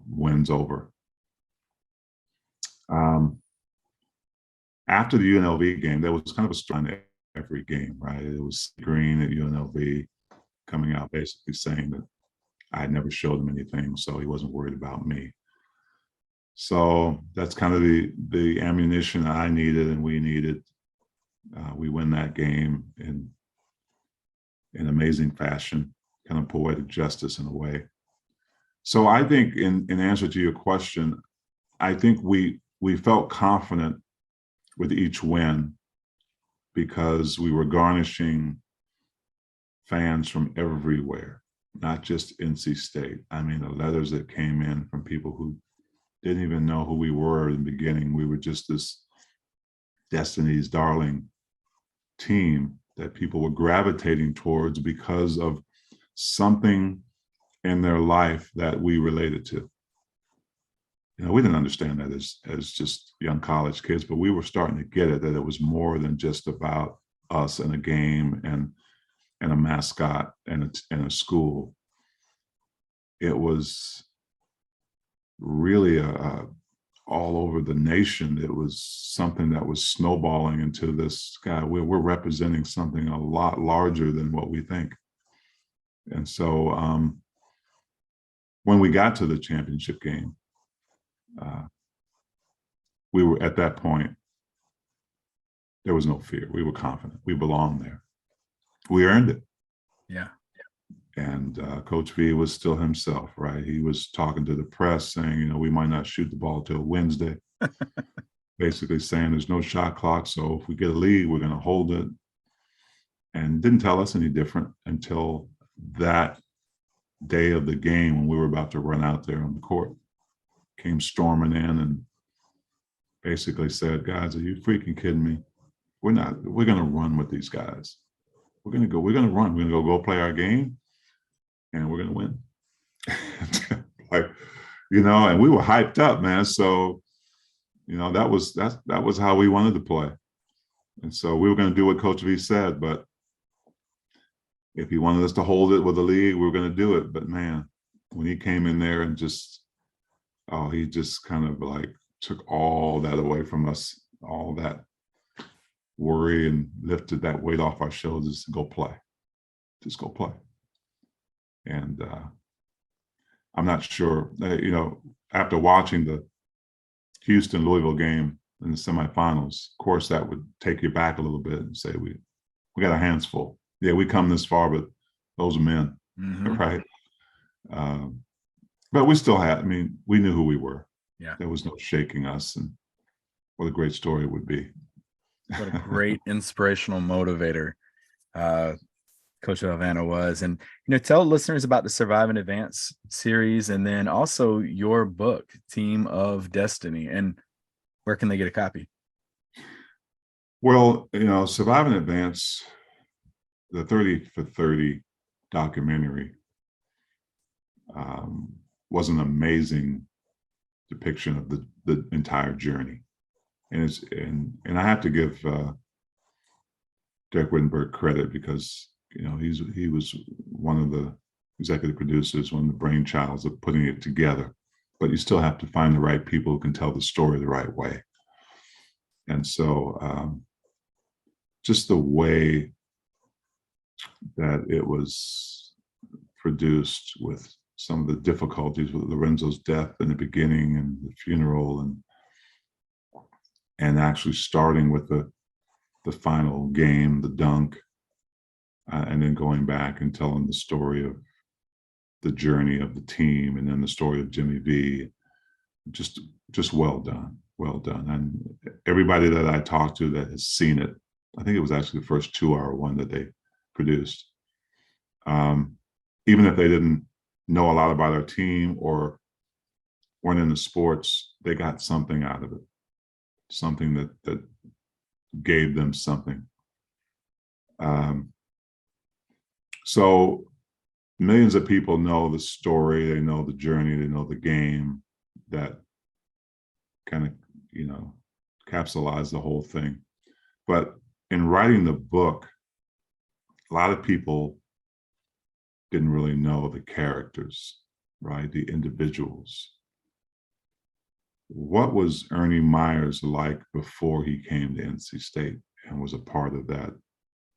wins over. After the UNLV game, there was kind of a strong every game, right? It was green at UNLV. coming out basically saying that I had never showed him anything, so he wasn't worried about me. So that's kind of the ammunition I needed and we needed. We win that game in amazing fashion, kind of poetic justice in a way. So I think in answer to your question, I think we felt confident with each win because we were garnishing fans from everywhere, not just NC State. I mean, the letters that came in from people who didn't even know who we were in the beginning. We were just this Destiny's Darling team that people were gravitating towards because of something in their life that we related to. You know, we didn't understand that as just young college kids, but we were starting to get it, that it was more than just about us and a game and a mascot and a school. It was really all over the nation. It was something that was snowballing into this guy. We're representing something a lot larger than what we think. And so when we got to the championship game, we were at that point, there was no fear. We were confident. We belonged there. We earned it. Yeah. And Coach V was still himself, right? He was talking to the press saying, you know, we might not shoot the ball till Wednesday. Basically saying there's no shot clock. So if we get a lead, we're going to hold it. And didn't tell us any different until that day of the game when we were about to run out there on the court. Came storming in and basically said, guys, are you freaking kidding me? We're going to run with these guys. We're going to run. We're going to go play our game and we're going to win. Like, you know, and we were hyped up, man. So, you know, that was how we wanted to play. And so we were going to do what Coach V said, but if he wanted us to hold it with the lead, we were going to do it. But man, when he came in there and he just kind of like took all that away from us, all that worry, and lifted that weight off our shoulders to go play. Just go play. And I'm not sure, you know, after watching the Houston-Louisville game in the semifinals, of course, that would take you back a little bit and say, we got our hands full. Yeah, we come this far, but those are men, right? But we still had, I mean, we knew who we were. Yeah. There was no shaking us, and what a great story it would be. What a great inspirational motivator Coach Valvano was. And, you know, tell listeners about the Survive and Advance series, and then also your book, Team of Destiny, and where can they get a copy? Well, you know, Survive and Advance, the 30 for 30 documentary was an amazing depiction of the entire journey. And I have to give Derek Wittenberg credit because, you know, he was one of the executive producers, one of the brainchilds of putting it together. But you still have to find the right people who can tell the story the right way. And so just the way that it was produced, with some of the difficulties with Lorenzo's death in the beginning and the funeral, and actually starting with the final game, the dunk, and then going back and telling the story of the journey of the team, and then the story of Jimmy V. Just well done. And everybody that I talked to that has seen it, I think it was actually the first 2-hour one that they produced. Even if they didn't know a lot about our team or weren't into sports, they got something out of it. Something that gave them something. So millions of people know the story, they know the journey, they know the game that kind of, you know, capsulized the whole thing. But in writing the book, a lot of people didn't really know the characters, right? The individuals. What was Ernie Myers like before he came to NC State and was a part of that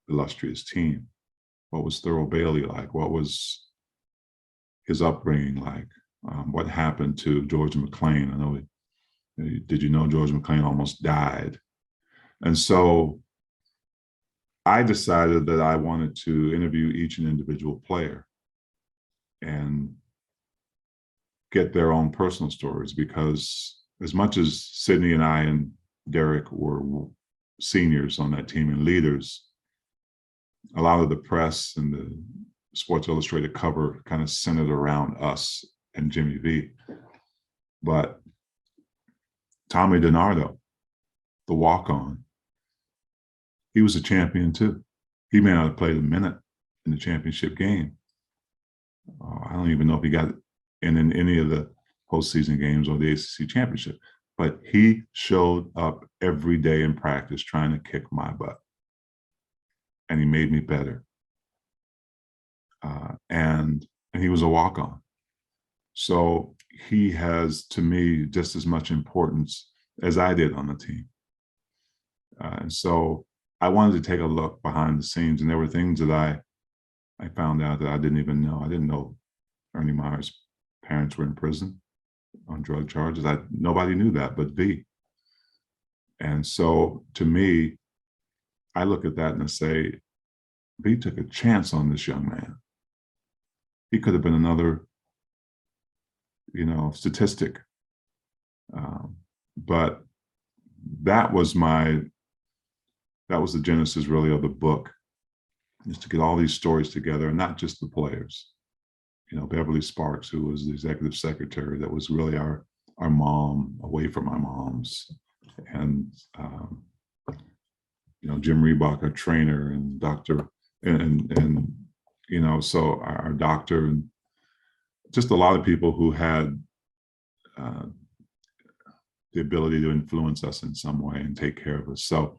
illustrious team? What was Thurl Bailey like? What was his upbringing like? What happened to George McClain? I know, did you know George McClain almost died? And so I decided that I wanted to interview each and individual player and get their own personal stories, because as much as Sydney and I and Derek were seniors on that team and leaders, a lot of the press and the Sports Illustrated cover kind of centered around us and Jimmy V. But Tommy DiNardo, the walk-on, he was a champion too. He may not have played a minute in the championship game. I don't even know if he got in any of the postseason games or the ACC championship, but he showed up every day in practice trying to kick my butt. And he made me better. And he was a walk-on. So he has, to me, just as much importance as I did on the team. And so I wanted to take a look behind the scenes, and there were things that I found out that I didn't even know. I didn't know Ernie Meyer's parents were in prison on drug charges. Nobody knew that but V. And so to me, I look at that and I say, V took a chance on this young man. He could have been another, statistic. But that was the genesis really of the book, is to get all these stories together, and not just the players. Beverly Sparks, who was the executive secretary, that was really our mom away from our moms. And, Jim Reebok, our trainer, and Dr. So our doctor, and just a lot of people who had the ability to influence us in some way and take care of us. So,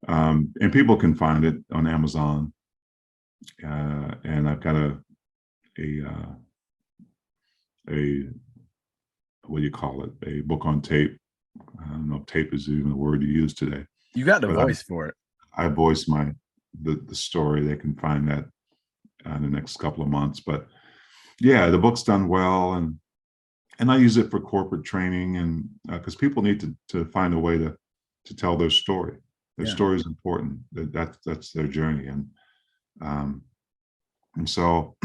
and people can find it on Amazon. And I've got a what do you call it? A book on tape. I don't know if tape is even the word you use today. You got the voice for it. I voiced the story. They can find that in the next couple of months. But yeah, the book's done well, and I use it for corporate training, and because people need to find a way to tell their story. Their story is important. That's their journey, and so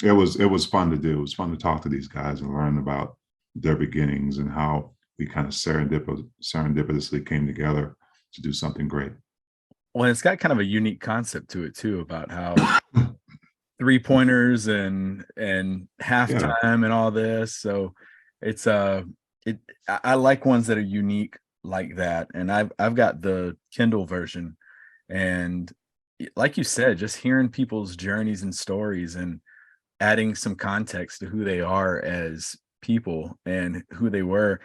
it was fun to do. It was fun to talk to these guys and learn about their beginnings and how we kind of serendipitously came together to do something great. Well, it's got kind of a unique concept to it too, about how 3-pointers and halftime and all this. So it's I like ones that are unique like that. And I've got the Kindle version, and like you said, just hearing people's journeys and stories and adding some context to who they are as people and who they were.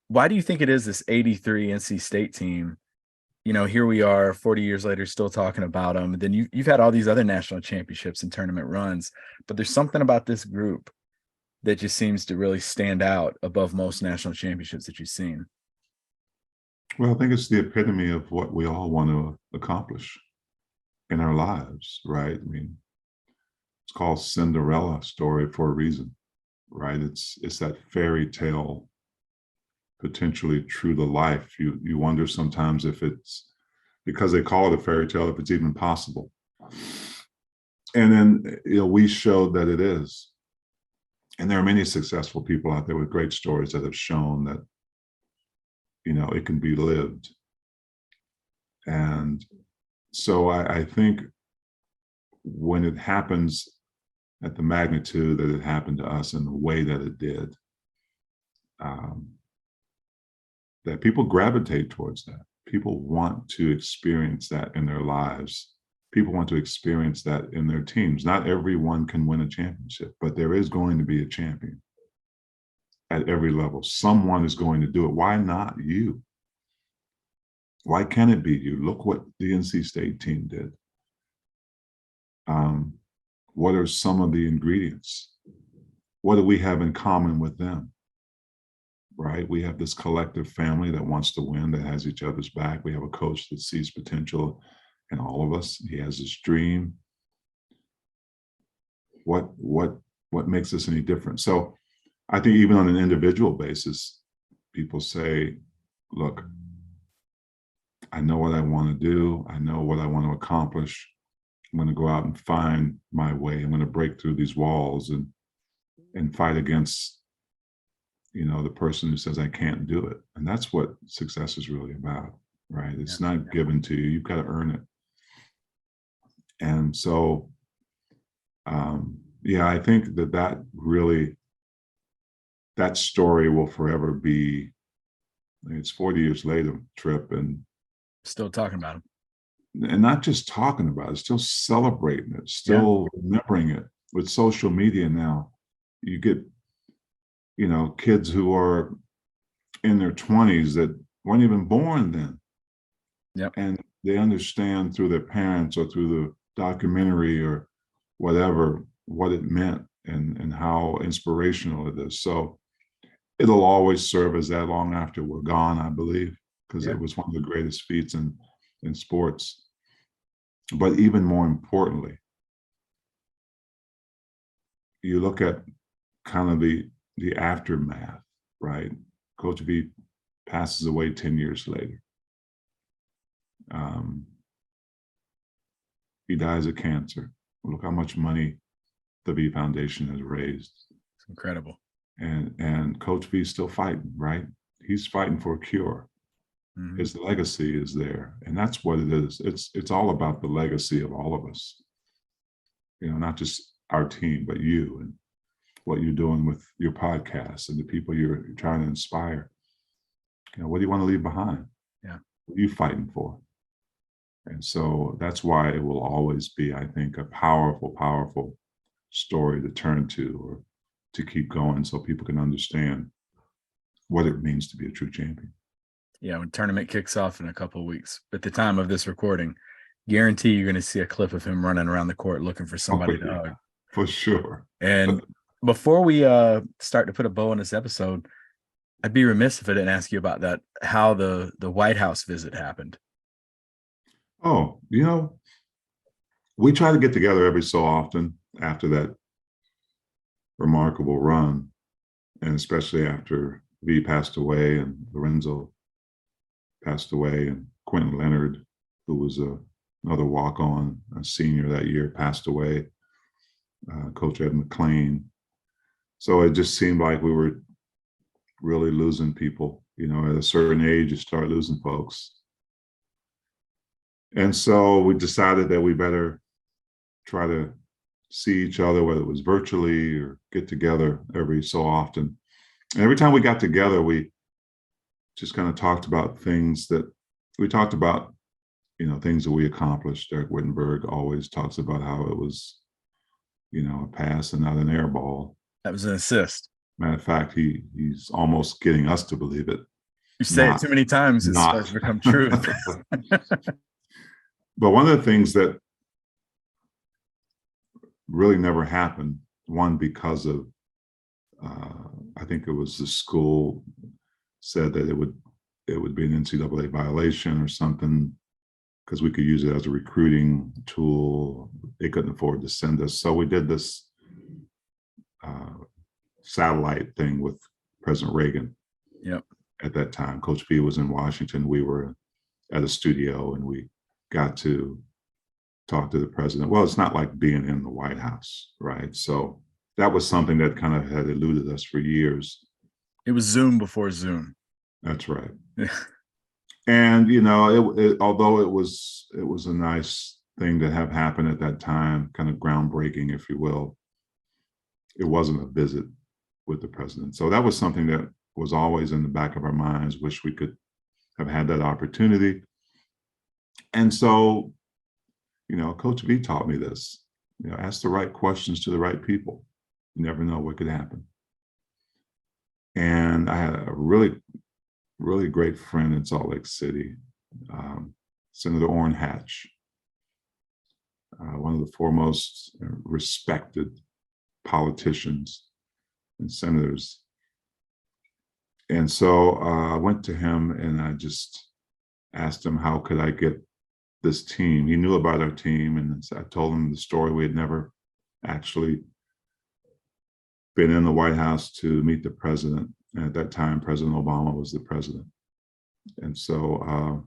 Why do you think it is this 83 NC State team, here we are 40 years later still talking about them? And then you've had all these other national championships and tournament runs, but there's something about this group that just seems to really stand out above most national championships that you've seen. Well, I think it's the epitome of what we all want to accomplish in our lives, right? I mean, it's called Cinderella story for a reason, right? It's that fairy tale, potentially true to life. You wonder sometimes if it's, because they call it a fairy tale, if it's even possible. And then we showed that it is. And there are many successful people out there with great stories that have shown that it can be lived. And so I think when it happens at the magnitude that it happened to us in the way that it did, that people gravitate towards that. People want to experience that in their lives. People want to experience that in their teams. Not everyone can win a championship, but there is going to be a champion at every level. Someone is going to do it. Why not you? Why can't it be you? Look what the NC State team did. What are some of the ingredients? What do we have in common with them? Right? We have this collective family that wants to win, that has each other's back. We have a coach that sees potential in all of us. He has this dream. what makes us any different? So I think even on an individual basis, people say, look, I know what I want to do. I know what I want to accomplish. I'm going to go out and find my way. I'm going to break through these walls and fight against, the person who says I can't do it. And that's what success is really about, right? It's not given to you. You've got to earn it. And so, I think that really, that story will forever be, it's 40 years later, Trip, and still talking about him. And not just talking about it, still celebrating it, still remembering it. With social media now, you get, kids who are in their 20s that weren't even born then. Yep. And they understand through their parents or through the documentary or whatever, what it meant and how inspirational it is. So it'll always serve as that long after we're gone, I believe, because it was one of the greatest feats in sports. But even more importantly, you look at kind of the aftermath, right? Coach V passes away 10 years later. He dies of cancer. Look how much money the V Foundation has raised. It's incredible. And Coach V is still fighting, right? He's fighting for a cure. Mm-hmm. His legacy is there. And that's what it is. It's all about the legacy of all of us. Not just our team, but you and what you're doing with your podcast and the people you're trying to inspire. What do you want to leave behind? Yeah. What are you fighting for? And so that's why it will always be, I think, a powerful, powerful story to turn to or to keep going so people can understand what it means to be a true champion. Yeah, when tournament kicks off in a couple of weeks, at the time of this recording, guarantee you're going to see a clip of him running around the court looking for somebody to hug. For sure. And before we start to put a bow on this episode, I'd be remiss if I didn't ask you about that, how the White House visit happened. Oh, we try to get together every so often after that remarkable run, and especially after V passed away and Lorenzo passed away and Quentin Leonard, who was another walk-on, a senior that year, passed away. Coach Ed McClain. So it just seemed like we were really losing people. At a certain age, you start losing folks. And so we decided that we better try to see each other, whether it was virtually or get together every so often. And every time we got together, we just kind of talked about things that we talked about, things that we accomplished. Derek Wittenberg always talks about how it was, a pass and not an air ball. That was an assist. Matter of fact, he's almost getting us to believe it. You say it too many times, it starts to become truth. But one of the things that really never happened, one, because of, I think it was the school said that it would be an NCAA violation or something, because we could use it as a recruiting tool. They couldn't afford to send us. So we did this satellite thing with President Reagan. Yep. At that time, Coach V was in Washington. We were at a studio and we got to talk to the president. Well, it's not like being in the White House, right? So that was something that kind of had eluded us for years. It was Zoom before Zoom. That's right. And although it was a nice thing to have happen at that time, kind of groundbreaking, if you will, it wasn't a visit with the president. So that was something that was always in the back of our minds. Wish we could have had that opportunity. And so, Coach V taught me this. Ask the right questions to the right people. You never know what could happen. And I had a really, really great friend in Salt Lake City, Senator Orrin Hatch, one of the foremost respected politicians and senators. And so I went to him and I just asked him, how could I get this team? He knew about our team, and I told him the story. We had never actually been in the White House to meet the president. And at that time, President Obama was the president. And so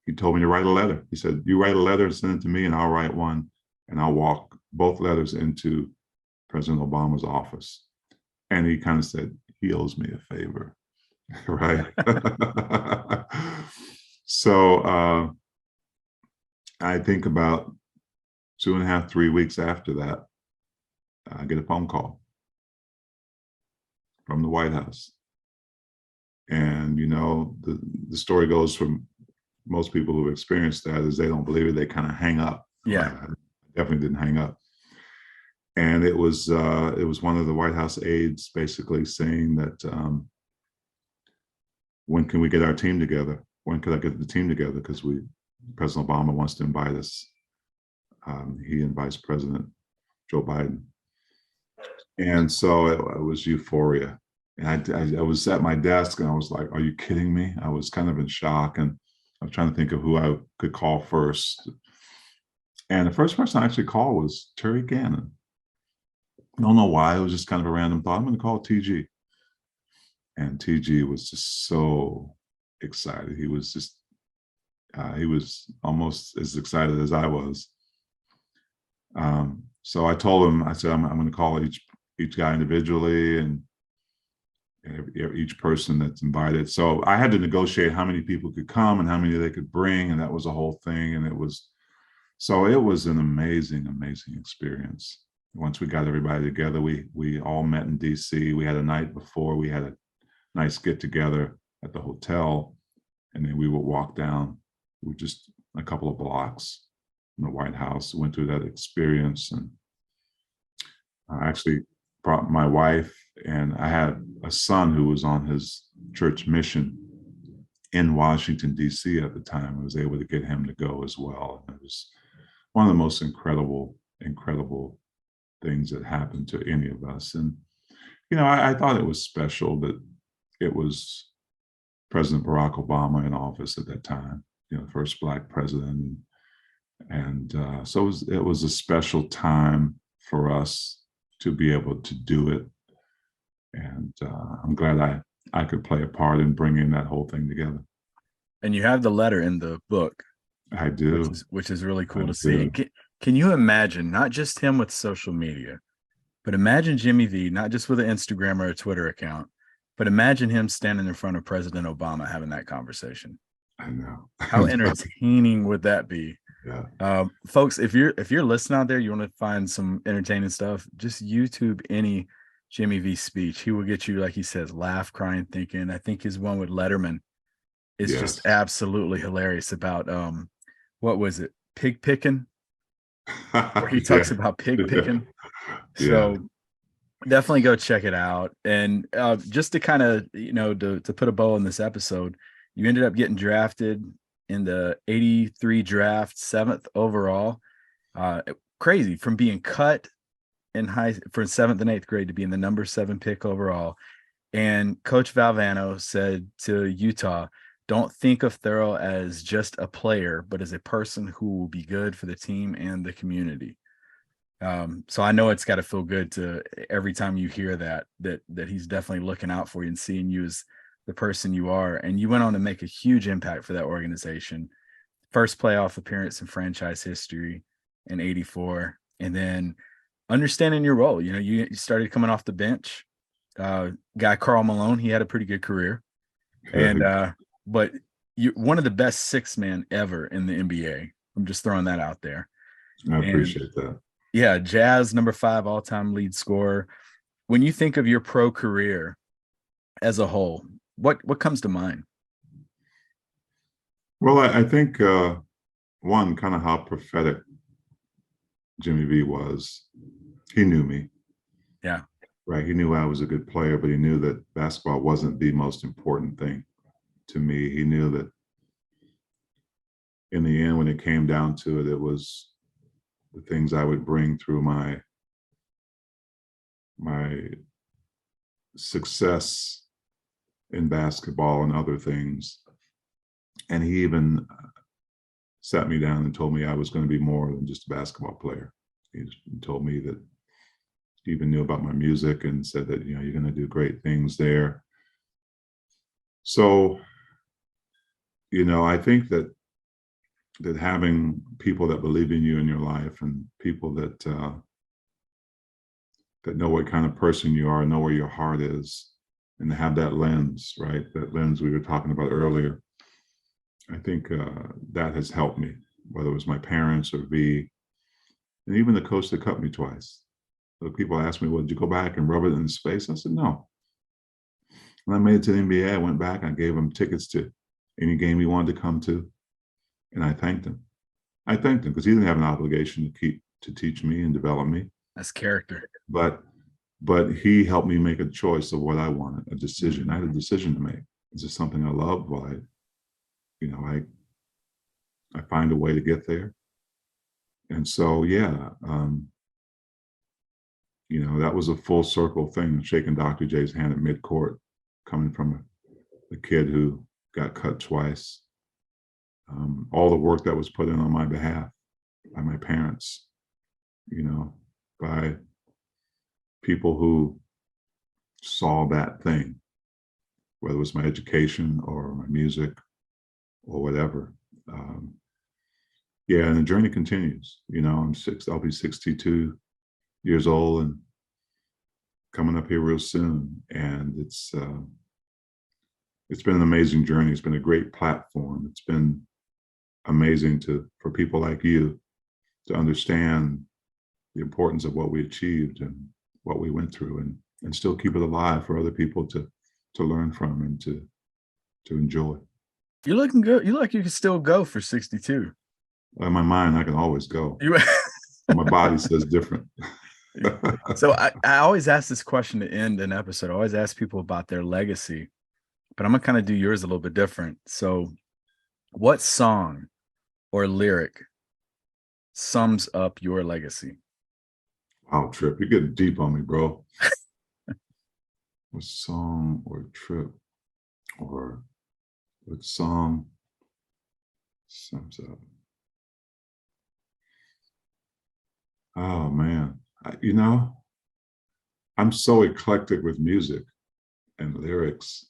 he told me to write a letter. He said, you write a letter, send it to me, and I'll write one, and I'll walk both letters into President Obama's office. And he kind of said, he owes me a favor, right? So I think about 2.5, 3 weeks after that, I get a phone call from the White House. And, you know, the story goes from most people who've experienced that is they don't believe it, they kind of hang up. Yeah. I definitely didn't hang up. And it was one of the White House aides basically saying that, when can we get our team together? When could I get the team together? Because President Obama wants to invite us. He and Vice President Joe Biden. And so it was euphoria. And I was at my desk and I was like, are you kidding me? I was kind of in shock, and I was trying to think of who I could call first. And the first person I actually called was Terry Gannon. I don't know why. It was just kind of a random thought. I'm going to call TG. And TG was just so excited. He was just, he was almost as excited as I was. So I told him, I said, I'm going to call each guy individually and each person that's invited. So I had to negotiate how many people could come and how many they could bring. And that was a whole thing. And it was an amazing, amazing experience. Once we got everybody together, we all met in DC. We had a night before, we had a nice get together at the hotel. And then we would walk down, just a couple of blocks from the White House, went through that experience. And I actually brought my wife, and I had a son who was on his church mission in Washington, DC at the time. I was able to get him to go as well. And it was one of the most incredible things that happened to any of us. And, you know, I thought it was special that it was President Barack Obama in office at that time, you know, first Black president. And so it was a special time for us to be able to do it. And I'm glad I could play a part in bringing that whole thing together. And you have the letter in the book. I do. Which is really cool to see. Can you imagine, not just him with social media, but imagine Jimmy V, not just with an Instagram or a Twitter account, but imagine him standing in front of President Obama having that conversation. I know. How entertaining would that be? Yeah. Folks, if you're listening out there, you want to find some entertaining stuff, just YouTube any Jimmy V speech. He will get you, like he says, laugh, crying, thinking. I think his one with Letterman is just absolutely hilarious about what was it? Pig picking? Where he talks about pig picking. So definitely go check it out. And just to kind of, you know, to put a bow on this episode, you ended up getting drafted in the 83 draft, 7th overall. Crazy, from being cut in for 7th and 8th grade to being the number 7 pick overall. And Coach Valvano said to Utah, don't think of Thurl as just a player, but as a person who will be good for the team and the community. So I know it's got to feel good to every time you hear that he's definitely looking out for you and seeing you as the person you are. And you went on to make a huge impact for that organization. First playoff appearance in franchise history in 84. And then understanding your role, you know, you started coming off the bench. Guy Karl Malone, he had a pretty good career. And but you're one of the best 6-man ever in the NBA. I'm just throwing that out there. I appreciate that. Yeah, Jazz number 5 all-time lead scorer. When you think of your pro career as a whole, what comes to mind? Well, I think one, kind of how prophetic Jimmy V was. He knew me. Yeah. Right. He knew I was a good player, but he knew that basketball wasn't the most important thing to me. He knew that in the end, when it came down to it, it was the things I would bring through my success in basketball and other things. And he even sat me down and told me I was going to be more than just a basketball player. He told me that even knew about my music and said that, you're going to do great things there. So, I think that having people that believe in you in your life, and people that know what kind of person you are, know where your heart is, and to have that lens, right? That lens we were talking about earlier. I think that has helped me, whether it was my parents or V, and even the coach that cut me twice. So people ask me, well, did you go back and rub it in his face? I said, no. When I made it to the NBA, I went back, I gave him tickets to any game he wanted to come to, and I thanked him. I thanked him because he didn't have an obligation to teach me and develop me. That's character. But he helped me make a choice of what I wanted, a decision. I had a decision to make. Is this something I love? Well, I find a way to get there. And so, that was a full circle thing, shaking Dr. J's hand at midcourt, coming from a kid who got cut twice. All the work that was put in on my behalf by my parents, by people who saw that thing, whether it was my education or my music or whatever. And the journey continues. I'll be 62 years old and coming up here real soon. And it's been an amazing journey. It's been a great platform. It's been amazing for people like you to understand the importance of what we achieved and what we went through, and still keep it alive for other people to learn from and to enjoy. You're looking good. You look like you can still go for 62. In my mind, I can always go. My body says different. So I always ask this question to end an episode. I always ask people about their legacy, but I'm gonna kind of do yours a little bit different. So what song or lyric sums up your legacy? Wow, Trip, you're getting deep on me, bro. What song or trip or what song sums up? Oh man, I'm so eclectic with music and lyrics.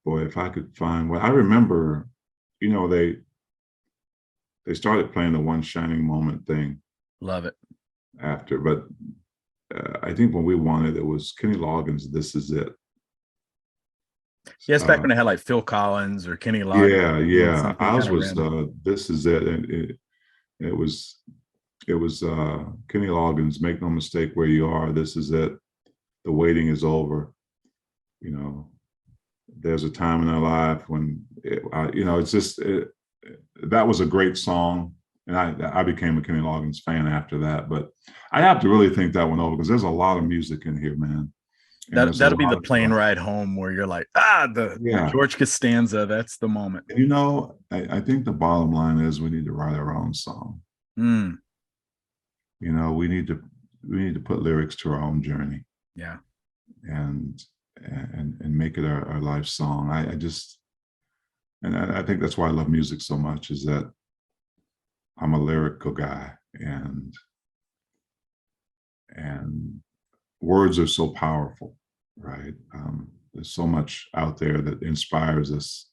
Boy, if I could find what I remember, they started playing the One Shining Moment thing. Love it. After, but I think when we won it was Kenny Loggins' "This Is It." Yeah, it's back when they had like Phil Collins or Kenny Loggins. Yeah. Ours was "This Is It," and it was Kenny Loggins. Make no mistake where you are. This is it. The waiting is over. There's a time in our life when it's just that was a great song. And I became a Kenny Loggins fan after that. But I have to really think that one over because there's a lot of music in here, man. That'll be the plane ride home where you're like, the George Costanza. That's the moment. I think the bottom line is we need to write our own song. We need to put lyrics to our own journey. Yeah. And make it our life song. I think that's why I love music so much, is that I'm a lyrical guy, and words are so powerful, right? There's so much out there that inspires us.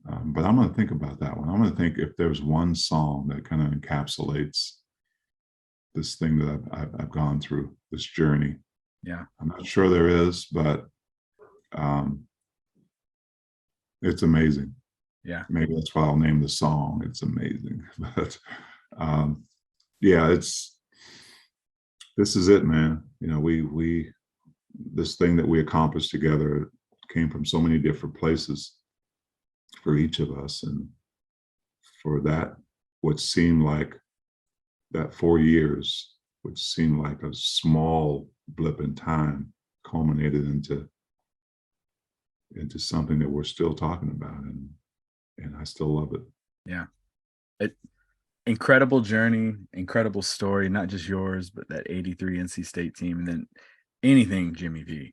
But I'm going to think about that one. I'm going to think if there's one song that kind of encapsulates this thing that I've gone through, this journey. Yeah. I'm not sure there is, but it's amazing. Yeah. Maybe that's why I'll name the song. It's amazing. But this is it, man. We this thing that we accomplished together came from so many different places for each of us. And for that, what seemed like that 4 years, which seemed like a small blip in time, culminated into something that we're still talking about, and I still love it. Yeah. Incredible journey, incredible story, not just yours, but that 83 NC State team, and then anything Jimmy V.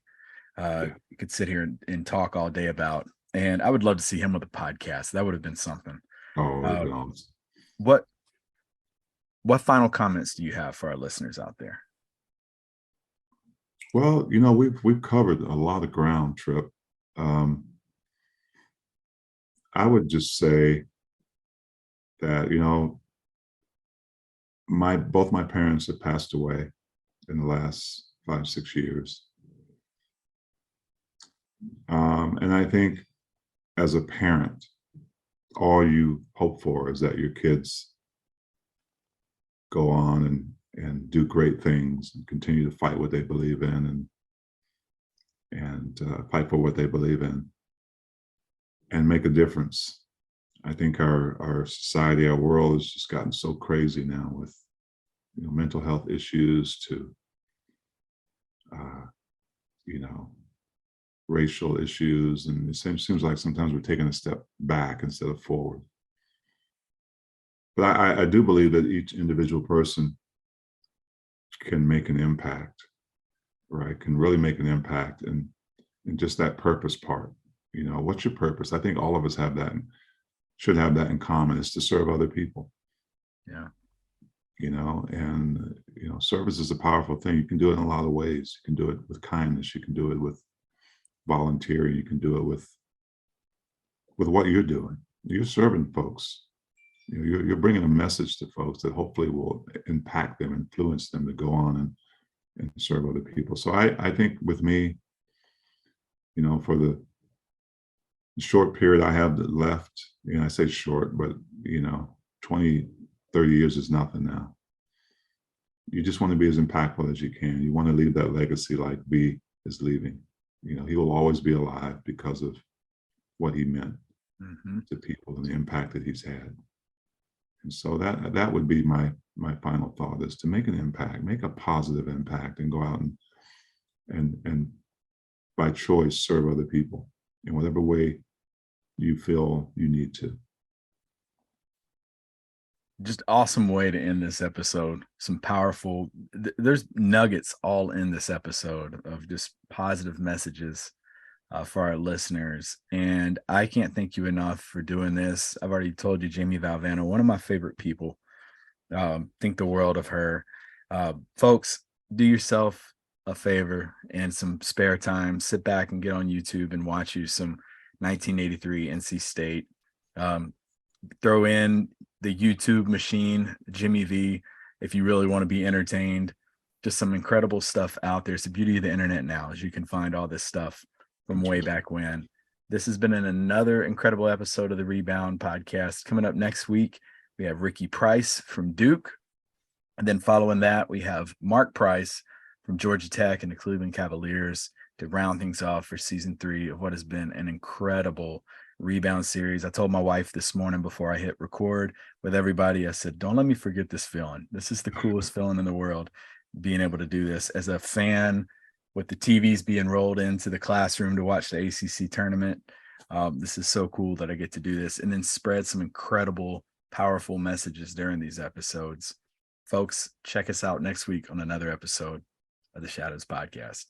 You could sit here and talk all day about, and I would love to see him with a podcast. That would have been something. Oh, what final comments do you have for our listeners out there? Well, we've covered a lot of ground, Trip. Um, I would just say that my both my parents have passed away in the last 5, 6 years, and I think as a parent, all you hope for is that your kids go on and do great things and continue to fight what they believe in and fight for what they believe in and make a difference. I think our society, our world has just gotten so crazy now with mental health issues to uh, you know racial issues, and it seems like sometimes we're taking a step back instead of forward. But I do believe that each individual person can make an impact, right? Can really make an impact, and just that purpose part. What's your purpose? I think all of us have that, and should have that in common, is to serve other people. Yeah. And service is a powerful thing. You can do it in a lot of ways. You can do it with kindness. You can do it with volunteering. You can do it with what you're doing. You're serving folks. You're bringing a message to folks that hopefully will impact them, influence them to go on and serve other people. So I think with me, for the short period I have left, I say short, but 20, 30 years is nothing now. You just want to be as impactful as you can. You want to leave that legacy like B is leaving. He will always be alive because of what he meant to people and the impact that he's had. And so that would be my final thought, is to make an impact, make a positive impact, and go out and by choice serve other people in whatever way you feel you need to. Just awesome way to end this episode. Some powerful, there's nuggets all in this episode of just positive messages for our listeners. And I can't thank you enough for doing this. I've already told you, Jamie Valvano, one of my favorite people. Think the world of her. Folks, do yourself a favor and some spare time. Sit back and get on YouTube and watch you some 1983 NC State. Throw in the YouTube machine, Jimmy V, if you really want to be entertained. Just some incredible stuff out there. It's the beauty of the internet now, is you can find all this stuff from way back when. This has been another incredible episode of the Rebound podcast. Coming up next week, we have Ricky Price from Duke. And then following that, we have Mark Price from Georgia Tech and the Cleveland Cavaliers to round things off for season 3 of what has been an incredible Rebound series. I told my wife this morning before I hit record with everybody, I said, don't let me forget this feeling. This is the coolest feeling in the world, being able to do this as a fan with the TVs being rolled into the classroom to watch the ACC tournament. This is so cool that I get to do this and then spread some incredible, powerful messages during these episodes. Folks, check us out next week on another episode of the Shadows Podcast.